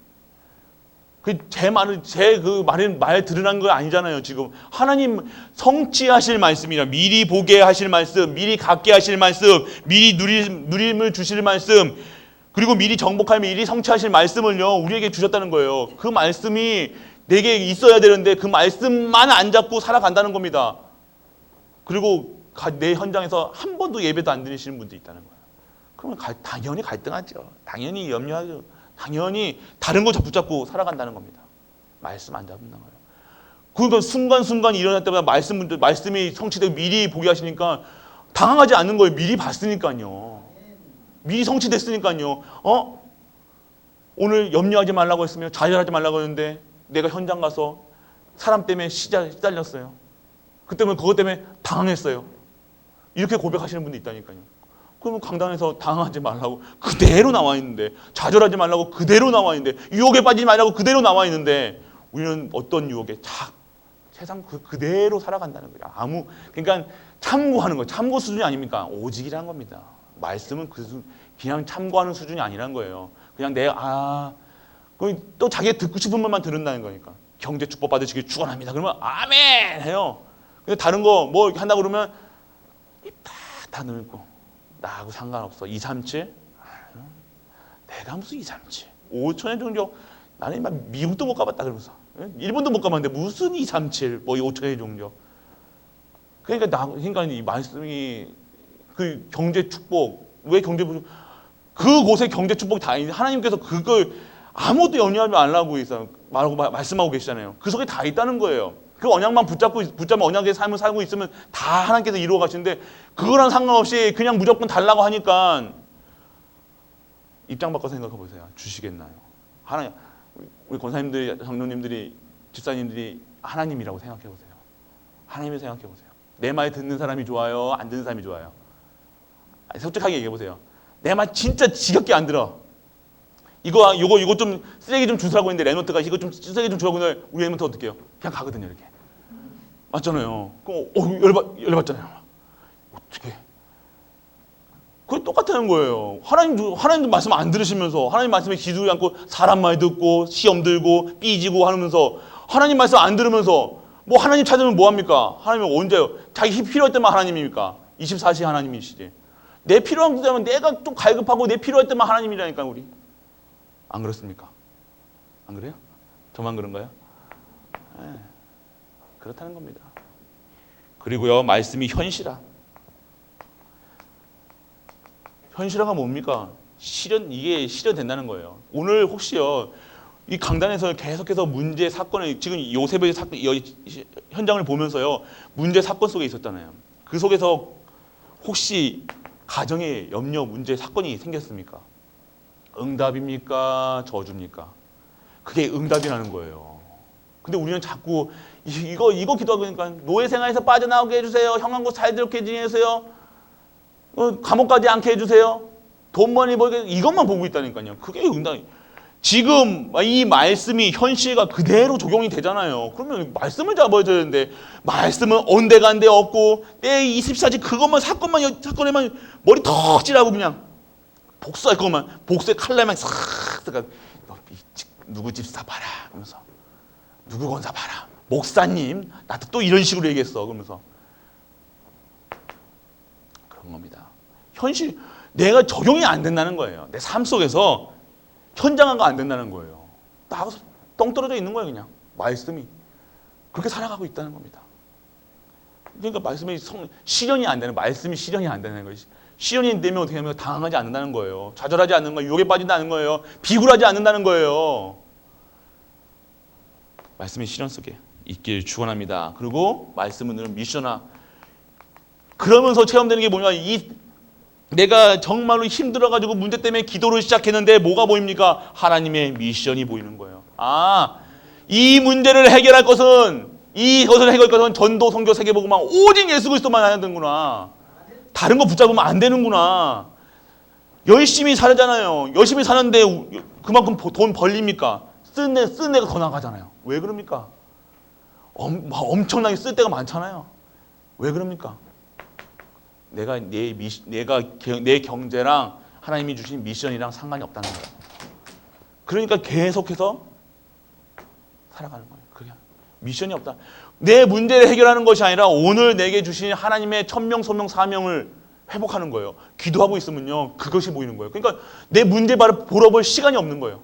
말 들으라는 거 아니잖아요, 지금. 하나님 성취하실 말씀이라, 미리 보게 하실 말씀, 미리 갖게 하실 말씀, 미리 누림을 주실 말씀, 그리고 미리 정복하며 미리 성취하실 말씀을요, 우리에게 주셨다는 거예요. 그 말씀이 내게 있어야 되는데 그 말씀만 안 잡고 살아간다는 겁니다. 그리고 내 현장에서 한 번도 예배도 안 드리시는 분도 있다는 거예요. 그러면 당연히 갈등하죠. 당연히 염려하죠. 당연히 다른 거 붙잡고 살아간다는 겁니다. 말씀 안 잡는다는 거예요. 그러니까 순간순간 일어날 때마다 말씀이 성취되고 미리 보게 하시니까 당황하지 않는 거예요. 미리 봤으니까요. 미리 성취됐으니까요. 오늘 염려하지 말라고 했으면, 좌절하지 말라고 했는데 내가 현장 가서 사람 때문에 시달렸어요. 그 때문에 그것 때문에 당황했어요. 이렇게 고백하시는 분도 있다니까요. 그러면 강단에서 당황하지 말라고 그대로 나와 있는데, 좌절하지 말라고 그대로 나와 있는데, 유혹에 빠지지 말라고 그대로 나와 있는데, 우리는 어떤 유혹에 세상 그대로 살아간다는 거예요. 그러니까 참고하는 거예요. 참고 수준이 아닙니까? 오직이라는 겁니다. 말씀은 그냥 참고하는 수준이 아니란 거예요. 그냥 그럼 또 자기가 듣고 싶은 말만 들은다는 거니까. 경제 축복 받으시길 축원합니다. 그러면 아멘 해요. 근데 다른 거 뭐 한다 그러면 입 다 늘고 나하고 상관없어. 237? 내가 무슨 237? 5천의 종족 나는 막 미국도 못 가봤다 그러면서 일본도 못 가봤는데 무슨 237? 뭐 5천의 종족. 그러니까 이 말씀이 그 경제 축복 왜 경제 축복 그곳에 경제 축복이 다 있는데 하나님께서 그걸 아무것도 염려하지 말라고 말씀하고 계시잖아요. 그 속에 다 있다는 거예요. 그 언약만 붙잡으면 언약의 삶을 살고 있으면 다 하나님께서 이루어 가시는데 그거랑 상관없이 그냥 무조건 달라고 하니까 입장 바꿔 생각해 보세요. 주시겠나요? 하나님, 우리 권사님들이, 장로님들이, 집사님들이 하나님이라고 생각해 보세요. 하나님을 생각해 보세요. 내 말 듣는 사람이 좋아요? 안 듣는 사람이 좋아요? 솔직하게 얘기해 보세요. 내 말 진짜 지겹게 안 들어. 이거 좀 쓰레기 좀 주라고 했는데 레노트가 이거 좀 쓰레기 좀 주라고 했는데 우리 레노트 어떻게 해요? 그냥 가거든요 이렇게. 맞잖아요. 그럼 열받잖아요. 어떻게? 그게 똑같다는 거예요. 하나님도 말씀 안 들으시면서 하나님 말씀에 기두지 않고 사람 말 듣고 시험 들고 삐지고 하면서 하나님 말씀 안 들으면서 뭐 하나님 찾으면 뭐 합니까? 하나님은 언제요? 자기 필요할 때만 하나님입니까? 24시 하나님이시지. 내 필요한 때면 내가 좀 갈급하고 내 필요할 때만 하나님이라니까 우리. 안 그렇습니까? 안 그래요? 저만 그런가요? 네, 그렇다는 겁니다. 그리고요, 말씀이 현실화. 현실화가 뭡니까? 이게 실현된다는 거예요. 오늘 혹시요, 이 강단에서 계속해서 문제 사건을, 지금 요셉의 현장을 보면서요, 문제 사건 속에 있었잖아요. 그 속에서 혹시 가정에 염려, 문제, 사건이 생겼습니까? 응답입니까? 저주입니까? 그게 응답이라는 거예요. 근데 우리는 자꾸 이거 기도하고 있으니까 노예 생활에서 빠져나오게 해주세요. 형한국 잘 들게 지내세요. 감옥 가지 않게 해주세요. 돈 많이 벌게 이것만 보고 있다니까요. 그게 응답이. 지금 이 말씀이 현실과 그대로 적용이 되잖아요. 그러면 말씀을 잡아야 되는데 말씀은 온데간데 없고 내 24시 그것만 사건에만 머리 턱 찌라고 그냥 복수할 것만 복수의 칼날만 싹 누구 집 사봐라 그러면서 누구 건사 봐라 목사님 나한테 또 이런 식으로 얘기했어 그러면서 그런 겁니다. 현실 내가 적용이 안 된다는 거예요. 내 삶 속에서 현장화가 안 된다는 거예요. 나가서 똥 떨어져 있는 거예요. 그냥 말씀이 그렇게 살아가고 있다는 겁니다. 그러니까 말씀이 실현이 안 되는 말씀이 실현이 안 되는 거예요. 실현이 되면 어떻게 하면 당황하지 않는다는 거예요. 좌절하지 않는 거예요. 유혹에 빠진다는 거예요. 비굴하지 않는다는 거예요. 말씀의 실현 속에 있길 축원합니다. 그리고 말씀은 늘 미션화. 그러면서 체험되는 게 뭐냐? 내가 정말로 힘들어가지고 문제 때문에 기도를 시작했는데 뭐가 보입니까? 하나님의 미션이 보이는 거예요. 이 문제를 해결할 것은 이것을 해결할 것은 전도, 선교, 세계복음만 오직 예수 그리스도만 해야 되는구나. 다른 거 붙잡으면 안 되는구나. 열심히 살잖아요. 열심히 사는데 그만큼 돈 벌립니까? 쓴 데가 더 나가잖아요. 왜 그럽니까? 엄청나게 쓸 데가 많잖아요. 왜 그럽니까? 내 경제랑 하나님이 주신 미션이랑 상관이 없다는 거예요. 그러니까 계속해서 살아가는 거예요. 그게 미션이 없다. 내 문제를 해결하는 것이 아니라 오늘 내게 주신 하나님의 천명, 소명, 사명을 회복하는 거예요. 기도하고 있으면요. 그것이 보이는 거예요. 그러니까 내 문제 보러 볼 시간이 없는 거예요.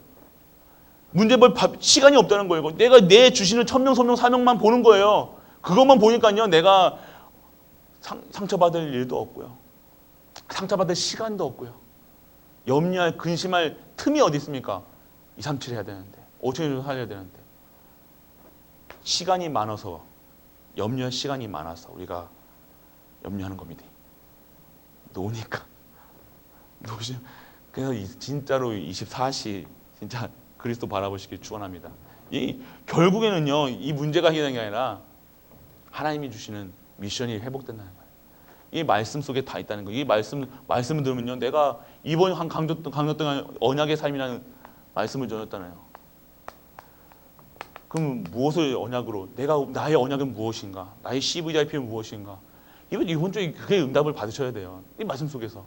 문제 볼 시간이 없다는 거예요. 내가 내 주시는 천명, 소명, 사명만 보는 거예요. 그것만 보니까요. 내가 상처받을 일도 없고요. 상처받을 시간도 없고요. 염려할, 근심할 틈이 어디 있습니까? 2, 3, 7 해야 되는데 5천일 살려야 되는데 시간이 많아서 염려할 시간이 많아서 우리가 염려하는 겁니다. 노니까 그래서 진짜로 24시 진짜 그리스도 바라보시길 축원합니다. 결국에는요 이 문제가 해결되는 게 아니라 하나님이 주시는 미션이 회복된다는 거예요. 이 말씀 속에 다 있다는 거예요. 이 말씀을 들으면요 내가 이번 강조 동안 언약의 삶이라는 말씀을 전했잖아요. 그럼 무엇을 언약으로 나의 언약은 무엇인가? 나의 CVIP는 무엇인가? 이번 주에 그게 응답을 받으셔야 돼요. 이 말씀 속에서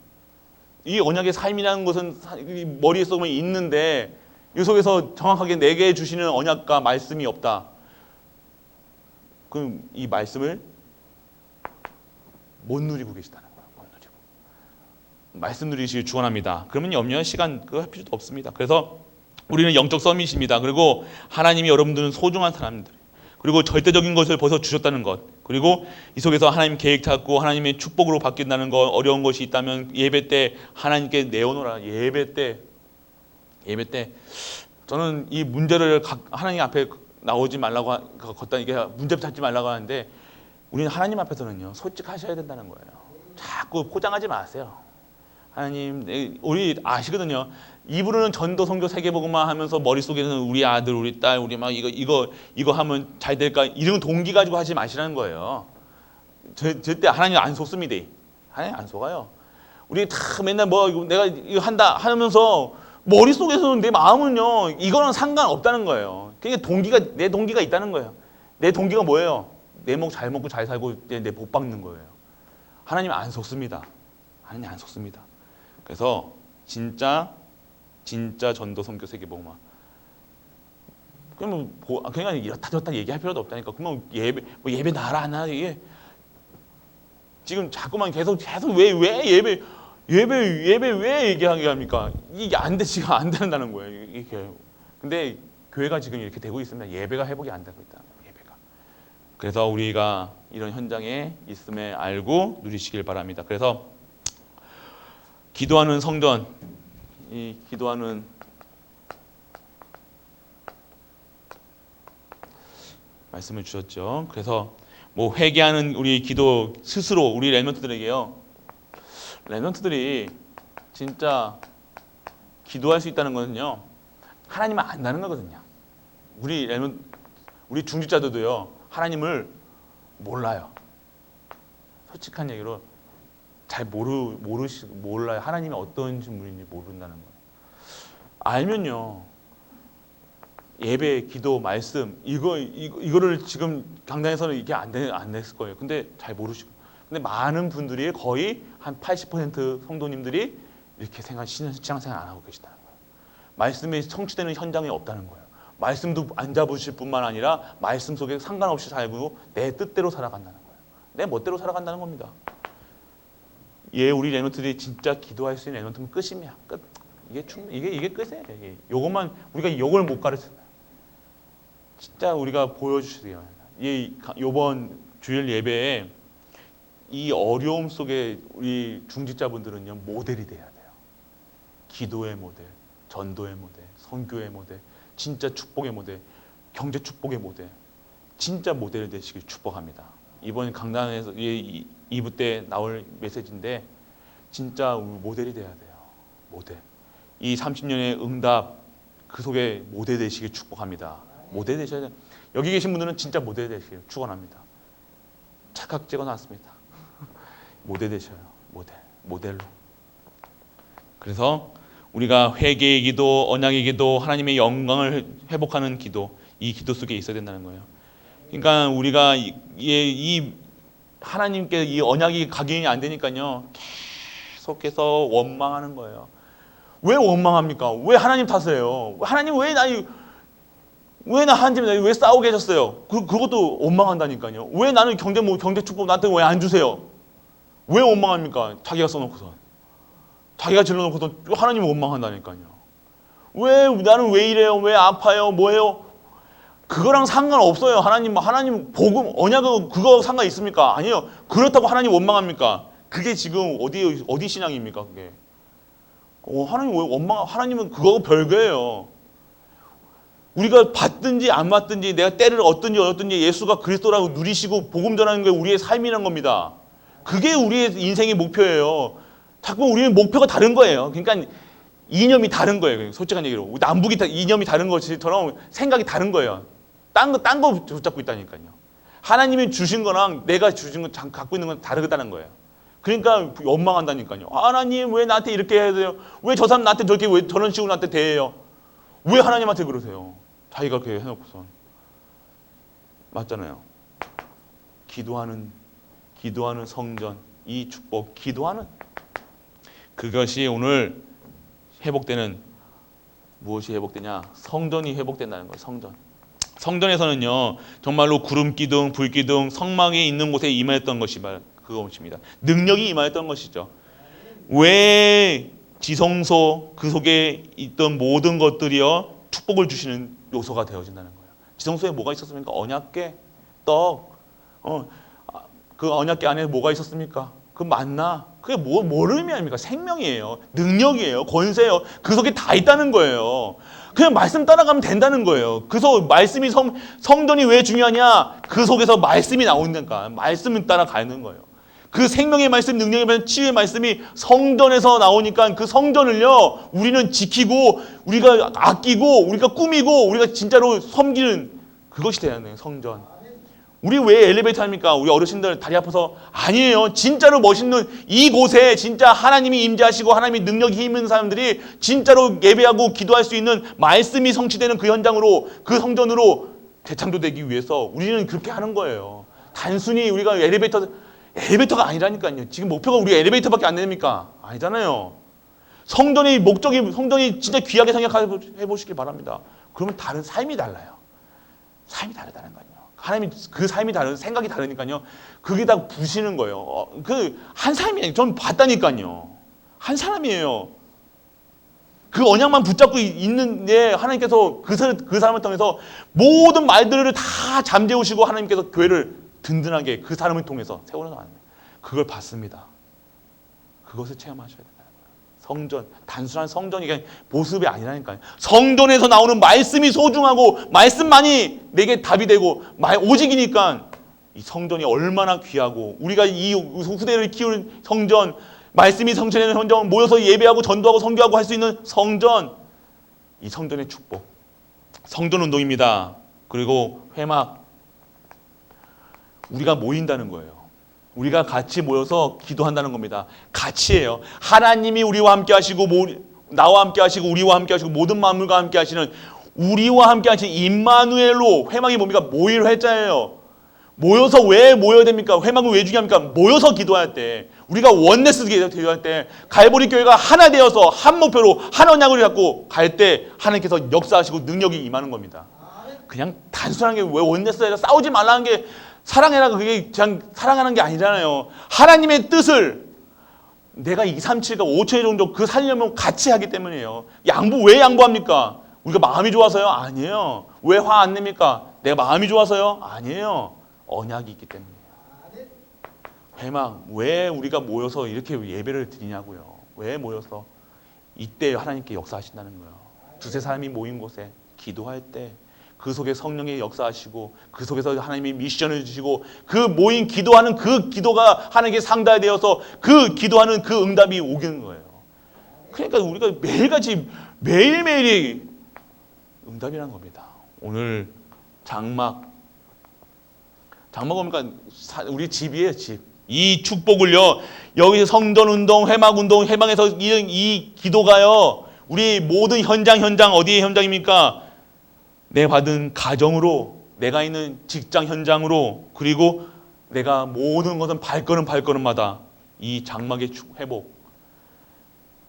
이 언약의 삶이라는 것은 머리에 쏘면 있는데 이 속에서 정확하게 내게 주시는 언약과 말씀이 없다. 그럼 이 말씀을 못 누리고 계시다는 거예요. 못 누리고. 말씀 누리시길 축원합니다. 그러면 염려 시간 그거 할 필요도 없습니다. 그래서 우리는 영적 서밋입니다. 그리고 하나님이 여러분들은 소중한 사람들, 그리고 절대적인 것을 벗어 주셨다는 것, 그리고 이 속에서 하나님 계획 찾고 하나님의 축복으로 바뀐다는 것, 어려운 것이 있다면 예배 때 하나님께 내어놓으라. 예배 때 저는 이 문제를 하나님 앞에 나오지 말라고 걷다 이게 문제 찾지 말라고 하는데, 우리는 하나님 앞에서는요 솔직하셔야 된다는 거예요. 자꾸 포장하지 마세요. 하나님, 우리 아시거든요. 입으로는 전도, 선교, 세계복음만 하면서 머릿속에는 우리 아들, 우리 딸, 우리 막 이거 하면 잘 될까, 이런 동기 가지고 하지 마시라는 거예요. 절대 하나님 안 속습니다. 하나님 안 속아요. 우리 다 맨날 내가 이거 한다 하면서 머릿속에서는, 내 마음은요 이거랑 상관없다는 거예요. 그러니까 내 동기가 있다는 거예요. 내 동기가 뭐예요? 내 목 잘 먹고 잘 살고 내 복 받는 거예요. 하나님 안 속습니다. 하나님 안 속습니다. 그래서 진짜 전도, 선교, 세계복음화. 그러면 그냥 이렇다 저렇다 얘기할 필요도 없다니까. 그러면 예배 나라 안 하라, 이게 지금 자꾸만 계속 왜 예배 왜 얘기하게 합니까? 이게 지금 안 된다는 거예요. 이게. 근데 교회가 지금 이렇게 되고 있으면 예배가 회복이 안 되고 있다. 예배가. 그래서 우리가 이런 현장에 있음에 알고 누리시길 바랍니다. 그래서 기도하는 성전, 이 기도하는 말씀을 주셨죠. 그래서 회개하는 우리 기도 스스로 우리 렘넌트들에게요. 렘넌트들이 진짜 기도할 수 있다는 것은요, 하나님을 안다는 거거든요. 우리 중직자들도요 하나님을 몰라요. 솔직한 얘기로 잘 몰라요. 하나님이 어떤 분인지 모른다는 거예요. 알면요, 예배, 기도, 말씀 이거를 지금 강단에서는 이게 안 됐을 거예요. 근데 잘 모르시고, 근데 많은 분들이 거의 한 80% 성도님들이 이렇게 신앙생활 안 하고 계시다는 거예요. 말씀이 성취되는 현장이 없다는 거예요. 말씀도 안 잡으실 뿐만 아니라 말씀 속에 상관없이 살고 내 뜻대로 살아간다는 거예요. 내 멋대로 살아간다는 겁니다. 우리 렘넌트들이 진짜 기도할 수 있는 렘넌트면 끝입니다. 끝. 이게 끝이에요. 요것만 우리가 요걸 못 가르쳐요. 진짜 우리가 보여주세요. 요번 주일 예배에 이 어려움 속에 우리 중직자분들은요 모델이 돼야 돼요. 기도의 모델, 전도의 모델, 선교의 모델, 진짜 축복의 모델, 경제 축복의 모델, 진짜 모델이 되시길 축복합니다. 이번 강단에서 2부 때 나올 메시지인데 진짜 모델이 돼야 돼요. 모델. 이 30년의 응답 그 속에 모델 되시길 축복합니다. 모델 되셔야 돼요. 여기 계신 분들은 진짜 모델 되시길 축원합니다. 착각 찍어놨습니다. 모델 되셔요. 모델로. 그래서 우리가 회개의 기도, 언약의 기도, 하나님의 영광을 회복하는 기도, 이 기도 속에 있어야 된다는 거예요. 그러니까 우리가 이 하나님께 이 언약이 각인이 안 되니까요 계속해서 원망하는 거예요. 왜 원망합니까? 왜 하나님 탓해요? 하나님 왜 나 하나님 왜 싸우게 하셨어요? 그것도 원망한다니까요. 왜 나는 경제 축복 나한테 왜 안 주세요? 왜 원망합니까? 자기가 써놓고서, 자기가 질러놓고서 하나님을 원망한다니까요. 나는 왜 이래요? 왜 아파요? 뭐예요? 그거랑 상관없어요. 하나님 복음, 언약은 그거 상관 있습니까? 아니요. 그렇다고 하나님 원망합니까? 그게 지금 어디 신앙입니까? 그게. 하나님 왜 하나님은 그거 별개예요. 우리가 받든지 안 받든지 내가 때를 얻든지 예수가 그리스도라고 누리시고 복음 전하는 게 우리의 삶이란 겁니다. 그게 우리의 인생의 목표예요. 자꾸 우리는 목표가 다른 거예요. 그러니까 이념이 다른 거예요. 솔직한 얘기로. 남북이 이념이 다른 것처럼 생각이 다른 거예요. 딴 거 붙잡고 있다니까요. 하나님이 주신 거랑 내가 주신 거 갖고 있는 건 다르다는 거예요. 그러니까 원망한다니까요. 하나님 왜 나한테 이렇게 해야 돼요? 왜 저 사람 나한테 왜 저런 식으로 나한테 대해요? 왜 하나님한테 그러세요? 자기가 그렇게 해놓고선. 맞잖아요. 기도하는 성전, 이 축복, 기도하는 그것이 오늘 회복되는 무엇이 회복되냐? 성전이 회복된다는 거예요. 성전. 성전에서는요, 정말로 구름 기둥, 불 기둥, 성막이 있는 곳에 임하였던 것이 그것입니다. 능력이 임하였던 것이죠. 왜 지성소 그 속에 있던 모든 것들이요 축복을 주시는 요소가 되어진다는 거예요. 지성소에 뭐가 있었습니까? 언약궤, 떡. 그 언약궤 안에 뭐가 있었습니까? 그 만나. 그게 뭐를 의미합니까? 생명이에요. 능력이에요. 권세예요. 그 속에 다 있다는 거예요. 그냥 말씀 따라가면 된다는 거예요. 그래서 말씀이 성전이 왜 중요하냐? 그 속에서 말씀이 나오니까 말씀을 따라가는 거예요. 그 생명의 말씀, 능력의 말씀, 치유의 말씀이 성전에서 나오니까 그 성전을요 우리는 지키고 우리가 아끼고 우리가 꾸미고 우리가 진짜로 섬기는 그것이 돼야 돼요. 성전. 우리 왜 엘리베이터 합니까? 우리 어르신들 다리 아파서 아니에요. 진짜로 멋있는 이곳에 진짜 하나님이 임재하시고 하나님이 능력이 힘있는 사람들이 진짜로 예배하고 기도할 수 있는 말씀이 성취되는 그 현장으로 그 성전으로 재창조되기 위해서 우리는 그렇게 하는 거예요. 단순히 우리가 엘리베이터가 아니라니까요. 지금 목표가 우리 엘리베이터밖에 안 됩니까? 아니잖아요. 성전이 진짜 귀하게 생각해 보시길 바랍니다. 그러면 다른 삶이 달라요. 삶이 다르다는 거예요. 하나님이 그 삶이 생각이 다르니까요. 그게 다 부시는 거예요. 그 한 삶이에요. 전 봤다니까요. 한 사람이에요. 그 언약만 붙잡고 있는데 하나님께서 그 사람을 통해서 모든 말들을 다 잠재우시고 하나님께서 교회를 든든하게 그 사람을 통해서 세워나가는 거예요. 그걸 봤습니다. 그것을 체험하셔야 된다. 성전, 단순한 성전이 그냥 모습이 아니라니까요. 성전에서 나오는 말씀이 소중하고 말씀만이 내게 답이 되고 오직이니까 이 성전이 얼마나 귀하고 우리가 이 후대를 키우는 성전, 말씀이 성취되는 성전, 모여서 예배하고 전도하고 선교하고 할 수 있는 성전, 이 성전의 축복, 성전 운동입니다. 그리고 회막, 우리가 모인다는 거예요. 우리가 같이 모여서 기도한다는 겁니다. 같이 해요. 하나님이 우리와 함께 하시고 나와 함께 하시고 우리와 함께 하시고 모든 만물과 함께 하시는 우리와 함께 하시는 임마누엘로 회막이 뭡니까? 모일 회자예요. 모여서 왜 모여야 됩니까? 회막은 왜 중요합니까? 모여서 기도할 때 우리가 원네스 기도할 때 갈보리 교회가 하나 되어서 한 목표로 한 언약을 갖고 갈 때 하나님께서 역사하시고 능력이 임하는 겁니다. 그냥 단순한 게 왜 원네스에서 싸우지 말라는 게 사랑해라 그게 그냥 사랑하는 게 아니잖아요. 하나님의 뜻을 내가 2, 3, 7과 5천회 정도 그 살려면 같이 하기 때문이에요. 왜 양보합니까? 우리가 마음이 좋아서요? 아니에요. 왜 화 안 냅니까? 내가 마음이 좋아서요? 아니에요. 언약이 있기 때문이에요. 회막, 왜 우리가 모여서 이렇게 예배를 드리냐고요. 왜 모여서 이때 하나님께 역사하신다는 거예요. 두세 사람이 모인 곳에 기도할 때 그 속에 성령의 역사하시고 그 속에서 하나님이 미션을 주시고 그 모인 기도하는 그 기도가 하나님께 상달되어서 그 기도하는 그 응답이 오는 거예요. 그러니까 우리가 매일같이 매일매일이 응답이라는 겁니다. 오늘 장막 뭡니까? 우리 집이에요, 집. 이 축복을요, 여기서 성전 운동, 회막 운동, 회막에서 이 기도가요, 우리 모든 현장, 어디의 현장입니까? 내 받은 가정으로, 내가 있는 직장 현장으로, 그리고 내가 모든 것은 발걸음마다 이 장막의 회복.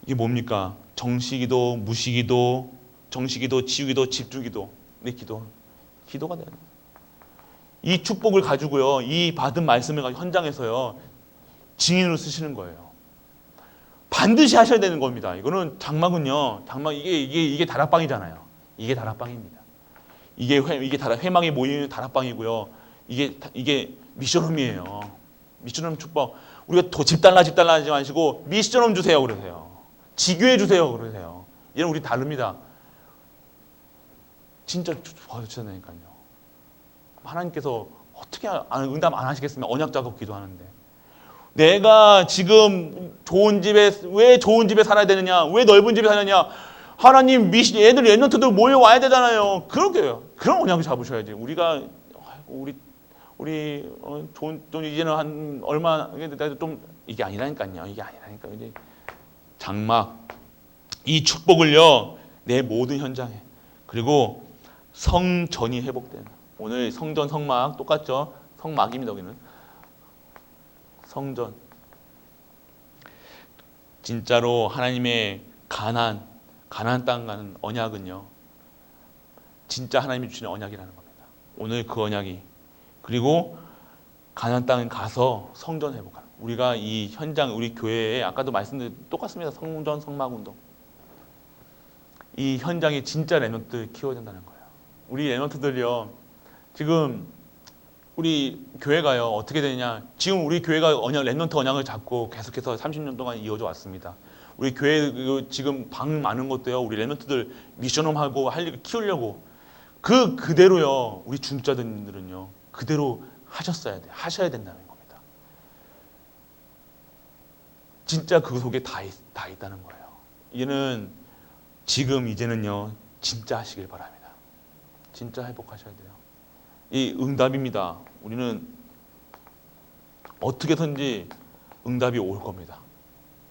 이게 뭡니까? 정시기도, 무시기도, 정시기도, 치유기도, 집주기도. 내 기도가 되는 거예요. 이 축복을 가지고요, 이 받은 말씀을 현장에서요, 증인으로 쓰시는 거예요. 반드시 하셔야 되는 겁니다. 이거는 장막은요, 이게 다락방이잖아요. 이게 다락방입니다. 이게 회막에 모이는 다락방이고요. 이게 미션홈이에요. 미션홈 축복. 우리가 집 달라 하지 마시고 미션홈 주세요 그러세요. 지교해 주세요 그러세요. 얘는 우리 다릅니다. 진짜 도와주셔야되니까요. 하나님께서 어떻게 응답 안 하시겠습니까? 언약 작업 기도하는데. 내가 지금 왜 좋은 집에 살아야 되느냐? 왜 넓은 집에 사느냐? 하나님 애들 랩런트들 모여와야 되잖아요. 그러게요. 그런 언약을 잡으셔야지. 좀 이제는 한 얼마 좀 이게 아니라니까요. 이게 아니라니까. 이제 장막 이 축복을요 내 모든 현장에 그리고 성전이 회복되는. 오늘 성전 성막 똑같죠? 성막입니다. 여기는 성전. 진짜로 하나님의 가난 가나안 땅 가는 언약은요, 진짜 하나님이 주시는 언약이라는 겁니다. 오늘 그 언약이, 그리고 가나안 땅에 가서 성전 회복하는, 우리가 이 현장, 우리 교회에 아까도 말씀드린 똑같습니다. 성전 성막 운동. 이 현장에 진짜 렘넌트 키워야 된다는 거예요. 우리 렘넌트들요, 지금 우리 교회가요 어떻게 되느냐, 지금 우리 교회가 언약, 렘넌트 언약을 잡고 계속해서 30년 동안 이어져 왔습니다. 우리 교회 지금 방 많은 것도요, 우리 렘넌트들 미션홈하고 할 일 키우려고, 그대로요 우리 중자들은요 그대로 하셔야 된다는 겁니다. 진짜 그 속에 다 있다는 거예요. 이제는요 진짜 하시길 바랍니다. 진짜 회복하셔야 돼요. 이 응답입니다. 우리는 어떻게든지 응답이 올 겁니다.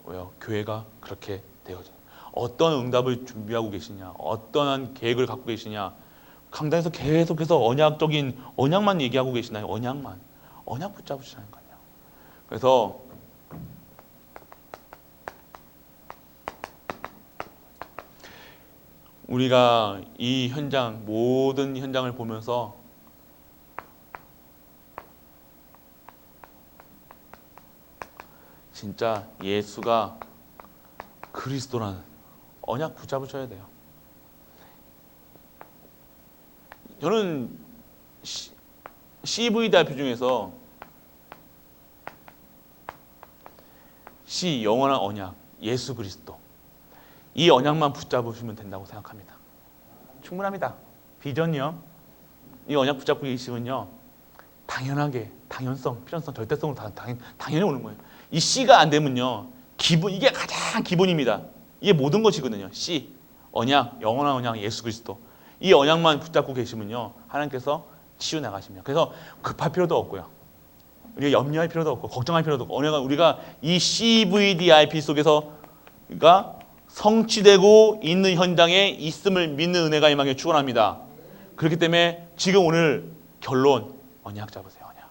왜요? 교회가 그렇게 되어져. 어떤 응답을 준비하고 계시냐, 어떠한 계획을 갖고 계시냐, 강단에서 계속해서 언약만 얘기하고 계시나요? 언약 붙잡으시라니까요. 그래서 우리가 이 현장, 모든 현장을 보면서 진짜 예수가 그리스도라는 언약 붙잡으셔야 돼요. 저는 CVDIP 중에서 C, 영원한 언약, 예수 그리스도, 이 언약만 붙잡으시면 된다고 생각합니다. 충분합니다. 비전이요, 이 언약 붙잡고 계시면요 당연하게, 당연성, 필연성, 절대성으로 당연히 오는 거예요. 이 C가 안 되면요, 이게 가장 기본입니다. 이게 모든 것이거든요. C, 언약, 영원한 언약, 예수 그리스도. 이 언약만 붙잡고 계시면요 하나님께서 치유 나가십니다. 그래서 급할 필요도 없고요, 우리가 염려할 필요도 없고 걱정할 필요도 없고, 우리가 이 CVDIP 속에서 그러니까 성취되고 있는 현장에 있음을 믿는 은혜가 임하기를 축원합니다. 그렇기 때문에 지금 오늘 결론, 언약 잡으세요. 언약.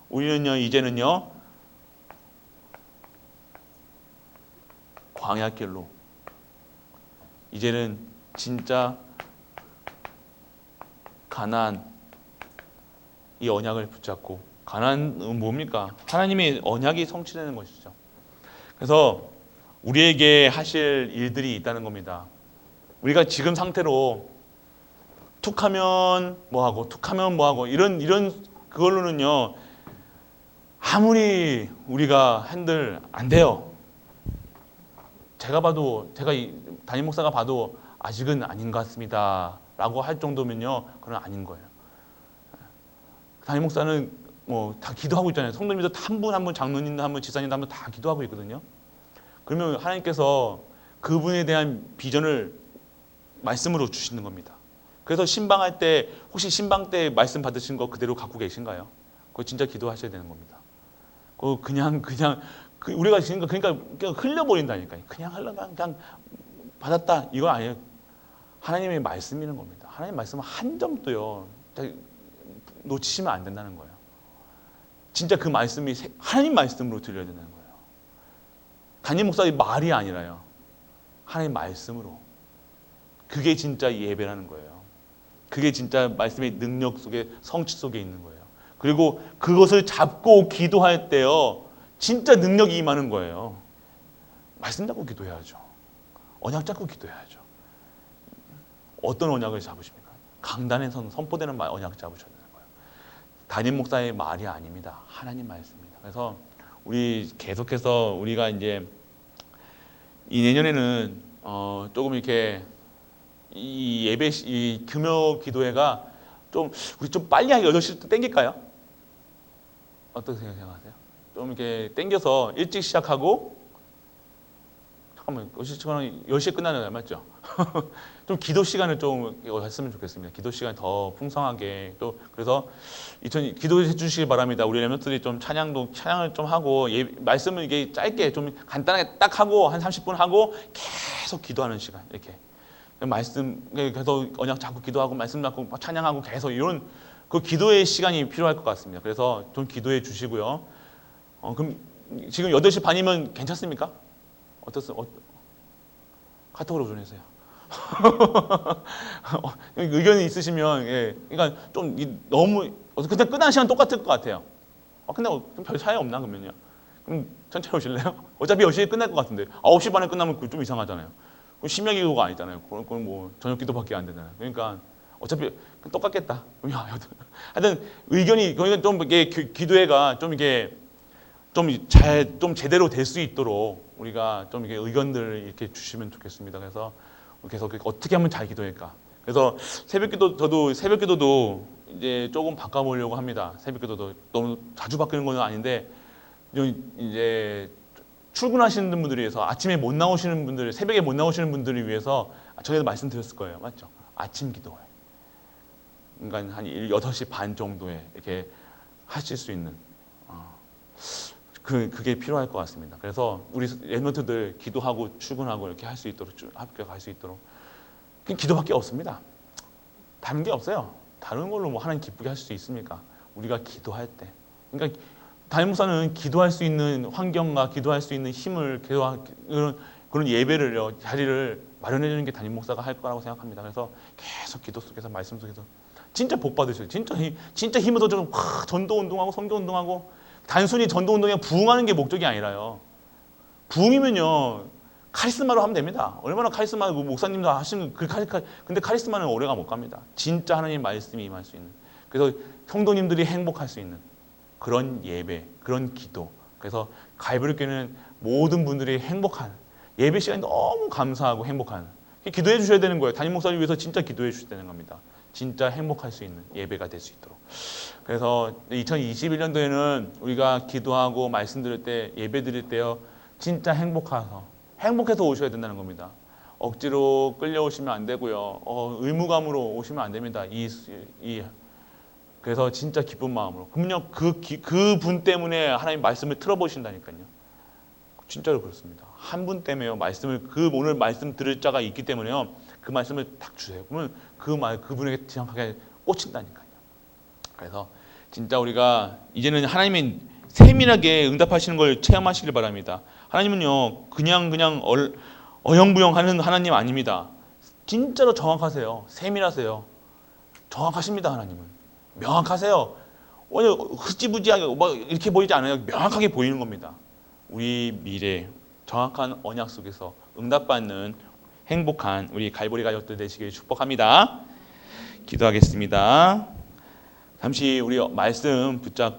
우리는요 이제는요 광야길로, 이제는 진짜 가나안, 이 언약을 붙잡고, 가나안은 뭡니까? 하나님의 언약이 성취되는 것이죠. 그래서 우리에게 하실 일들이 있다는 겁니다. 우리가 지금 상태로 툭하면 뭐하고 툭하면 뭐하고 이런 그걸로는요 아무리 우리가 한들 안 돼요. 제가 담임 목사가 봐도 아직은 아닌 것 같습니다 라고 할 정도면요 그건 아닌 거예요. 담임 목사는 뭐 다 기도하고 있잖아요. 성도님들 한 분 한 분, 장로님도 한 분, 지사님도 한 분 다 기도하고 있거든요. 그러면 하나님께서 그분에 대한 비전을 말씀으로 주시는 겁니다. 그래서 신방할 때 혹시 신방 때 말씀 받으신 거 그대로 갖고 계신가요? 그거 진짜 기도하셔야 되는 겁니다. 그거 그냥 우리가 그러니까 흘려버린다니까요. 그냥 받았다 이거 아니에요. 하나님의 말씀이는 겁니다. 하나님 말씀은 한 점도요 놓치시면 안 된다는 거예요. 진짜 그 말씀이 하나님 말씀으로 들려야 된다는 거예요. 담임 목사의 말이 아니라요, 하나님 말씀으로. 그게 진짜 예배라는 거예요. 그게 진짜 말씀의 능력 속에, 성취 속에 있는 거예요. 그리고 그것을 잡고 기도할 때요 진짜 능력이 임하는 거예요. 말씀 잡고 기도해야죠. 언약 잡고 기도해야죠. 어떤 언약을 잡으십니까? 강단에서는 선포되는 언약 잡으셔야 되는 거예요. 담임 목사의 말이 아닙니다. 하나님 말씀입니다. 그래서 우리 계속해서 우리가 이제 이 내년에는 조금 이렇게 이 예배, 이 금요 기도회가 우리 좀 빨리 하기 8시 땡길까요? 어떻게 생각하세요? 좀 이렇게 땡겨서 일찍 시작하고, 잠깐만 10시에 끝나는 맞죠? 좀 기도 시간을 좀 했으면 좋겠습니다. 기도 시간 더 풍성하게, 또 그래서 기도해 주시기 바랍니다. 우리 렘넌트들이 좀 찬양을 좀 하고, 말씀을 이게 짧게 좀 간단하게 딱 하고 한 30분 하고 계속 기도하는 시간, 이렇게 말씀 계속 언약 잡고 기도하고 말씀 잡고 찬양하고 계속 이런 그 기도의 시간이 필요할 것 같습니다. 그래서 좀 기도해 주시고요. 그럼 지금 8시 반이면 괜찮습니까? 카톡으로 보내세요. 의견이 있으시면 예, 그러니까 좀 너무 그냥 끝나는 시간 똑같을 것 같아요. 근데 별 차이 없나 그러면요? 그럼 천천히 오실래요? 어차피 10시에 끝날 것 같은데 9시 반에 끝나면 그거 좀 이상하잖아요. 그럼 심야 기도가 아니잖아요. 그건 뭐 저녁 기도밖에 안 되잖아요. 그러니까 어차피 똑같겠다. 하여튼 의견이 그러니까 좀 이게 기도회가 좀 이게 좀 제대로 될 수 있도록 우리가 좀 이게 의견들을 이렇게 주시면 좋겠습니다. 그래서 계속 어떻게 하면 잘 기도할까? 그래서 저도 새벽 기도도 이제 조금 바꿔보려고 합니다. 새벽 기도도 너무 자주 바뀌는 건 아닌데 이제 출근하시는 분들을 위해서 아침에 못 나오시는 분들, 새벽에 못 나오시는 분들을 위해서 저희도 말씀드렸을 거예요. 맞죠? 아침 기도회. 그러니까 한 6시 반 정도에 이렇게 하실 수 있는 그게 필요할 것 같습니다. 그래서 우리 랩런트들 기도하고 출근하고 이렇게 할 수 있도록 합격할 수 있도록 기도밖에 없습니다. 다른 게 없어요. 다른 걸로 뭐 하나님 기쁘게 할 수 있습니까? 우리가 기도할 때. 그러니까 담임 목사는 기도할 수 있는 환경과 기도할 수 있는 힘을 그런 예배를 자리를 마련해 주는 게 담임 목사가 할 거라고 생각합니다. 그래서 계속 기도 속에서 말씀 속에서 진짜 복 받으셔요. 진짜 힘을 얻어서 전도 운동하고 선교 운동하고 단순히 전도 운동에 부흥하는 게 목적이 아니라요. 부흥이면요 카리스마로 하면 됩니다. 얼마나 카리스마 목사님도 하시는 근데 카리스마는 오래가 못 갑니다. 진짜 하나님 말씀이 임할 수 있는. 그래서 성도님들이 행복할 수 있는 그런 예배, 그런 기도. 그래서 갈보리교회는 모든 분들이 행복한 예배 시간이 너무 감사하고 행복한 기도해 주셔야 되는 거예요. 담임 목사님 위해서 진짜 기도해 주셔야 되는 겁니다. 진짜 행복할 수 있는 예배가 될 수 있도록. 그래서 2021년도에는 우리가 기도하고 말씀 드릴 때 예배 드릴 때요 진짜 행복해서 오셔야 된다는 겁니다. 억지로 끌려오시면 안 되고요. 의무감으로 오시면 안 됩니다. 그래서 진짜 기쁜 마음으로. 그럼요 그분 때문에 하나님 말씀을 틀어보신다니까요. 진짜로 그렇습니다. 한 분 때문에요 말씀을 오늘 말씀 들을 자가 있기 때문에요 그 말씀을 딱 주세요. 그러면 그분에게 정확하게 꽂힌다니까요. 그래서 진짜 우리가 이제는 하나님이 세밀하게 응답하시는 걸 체험하시길 바랍니다. 하나님은요 그냥 어영부영하는 하나님 아닙니다. 진짜로 정확하세요. 세밀하세요. 정확하십니다. 하나님은 명확하세요. 흐지부지하게 막 이렇게 보이지 않아요. 명확하게 보이는 겁니다. 우리 미래 정확한 언약 속에서 응답받는 행복한 우리 갈보리 가족들 되시길 축복합니다. 기도하겠습니다. 잠시 우리 말씀 붙잡고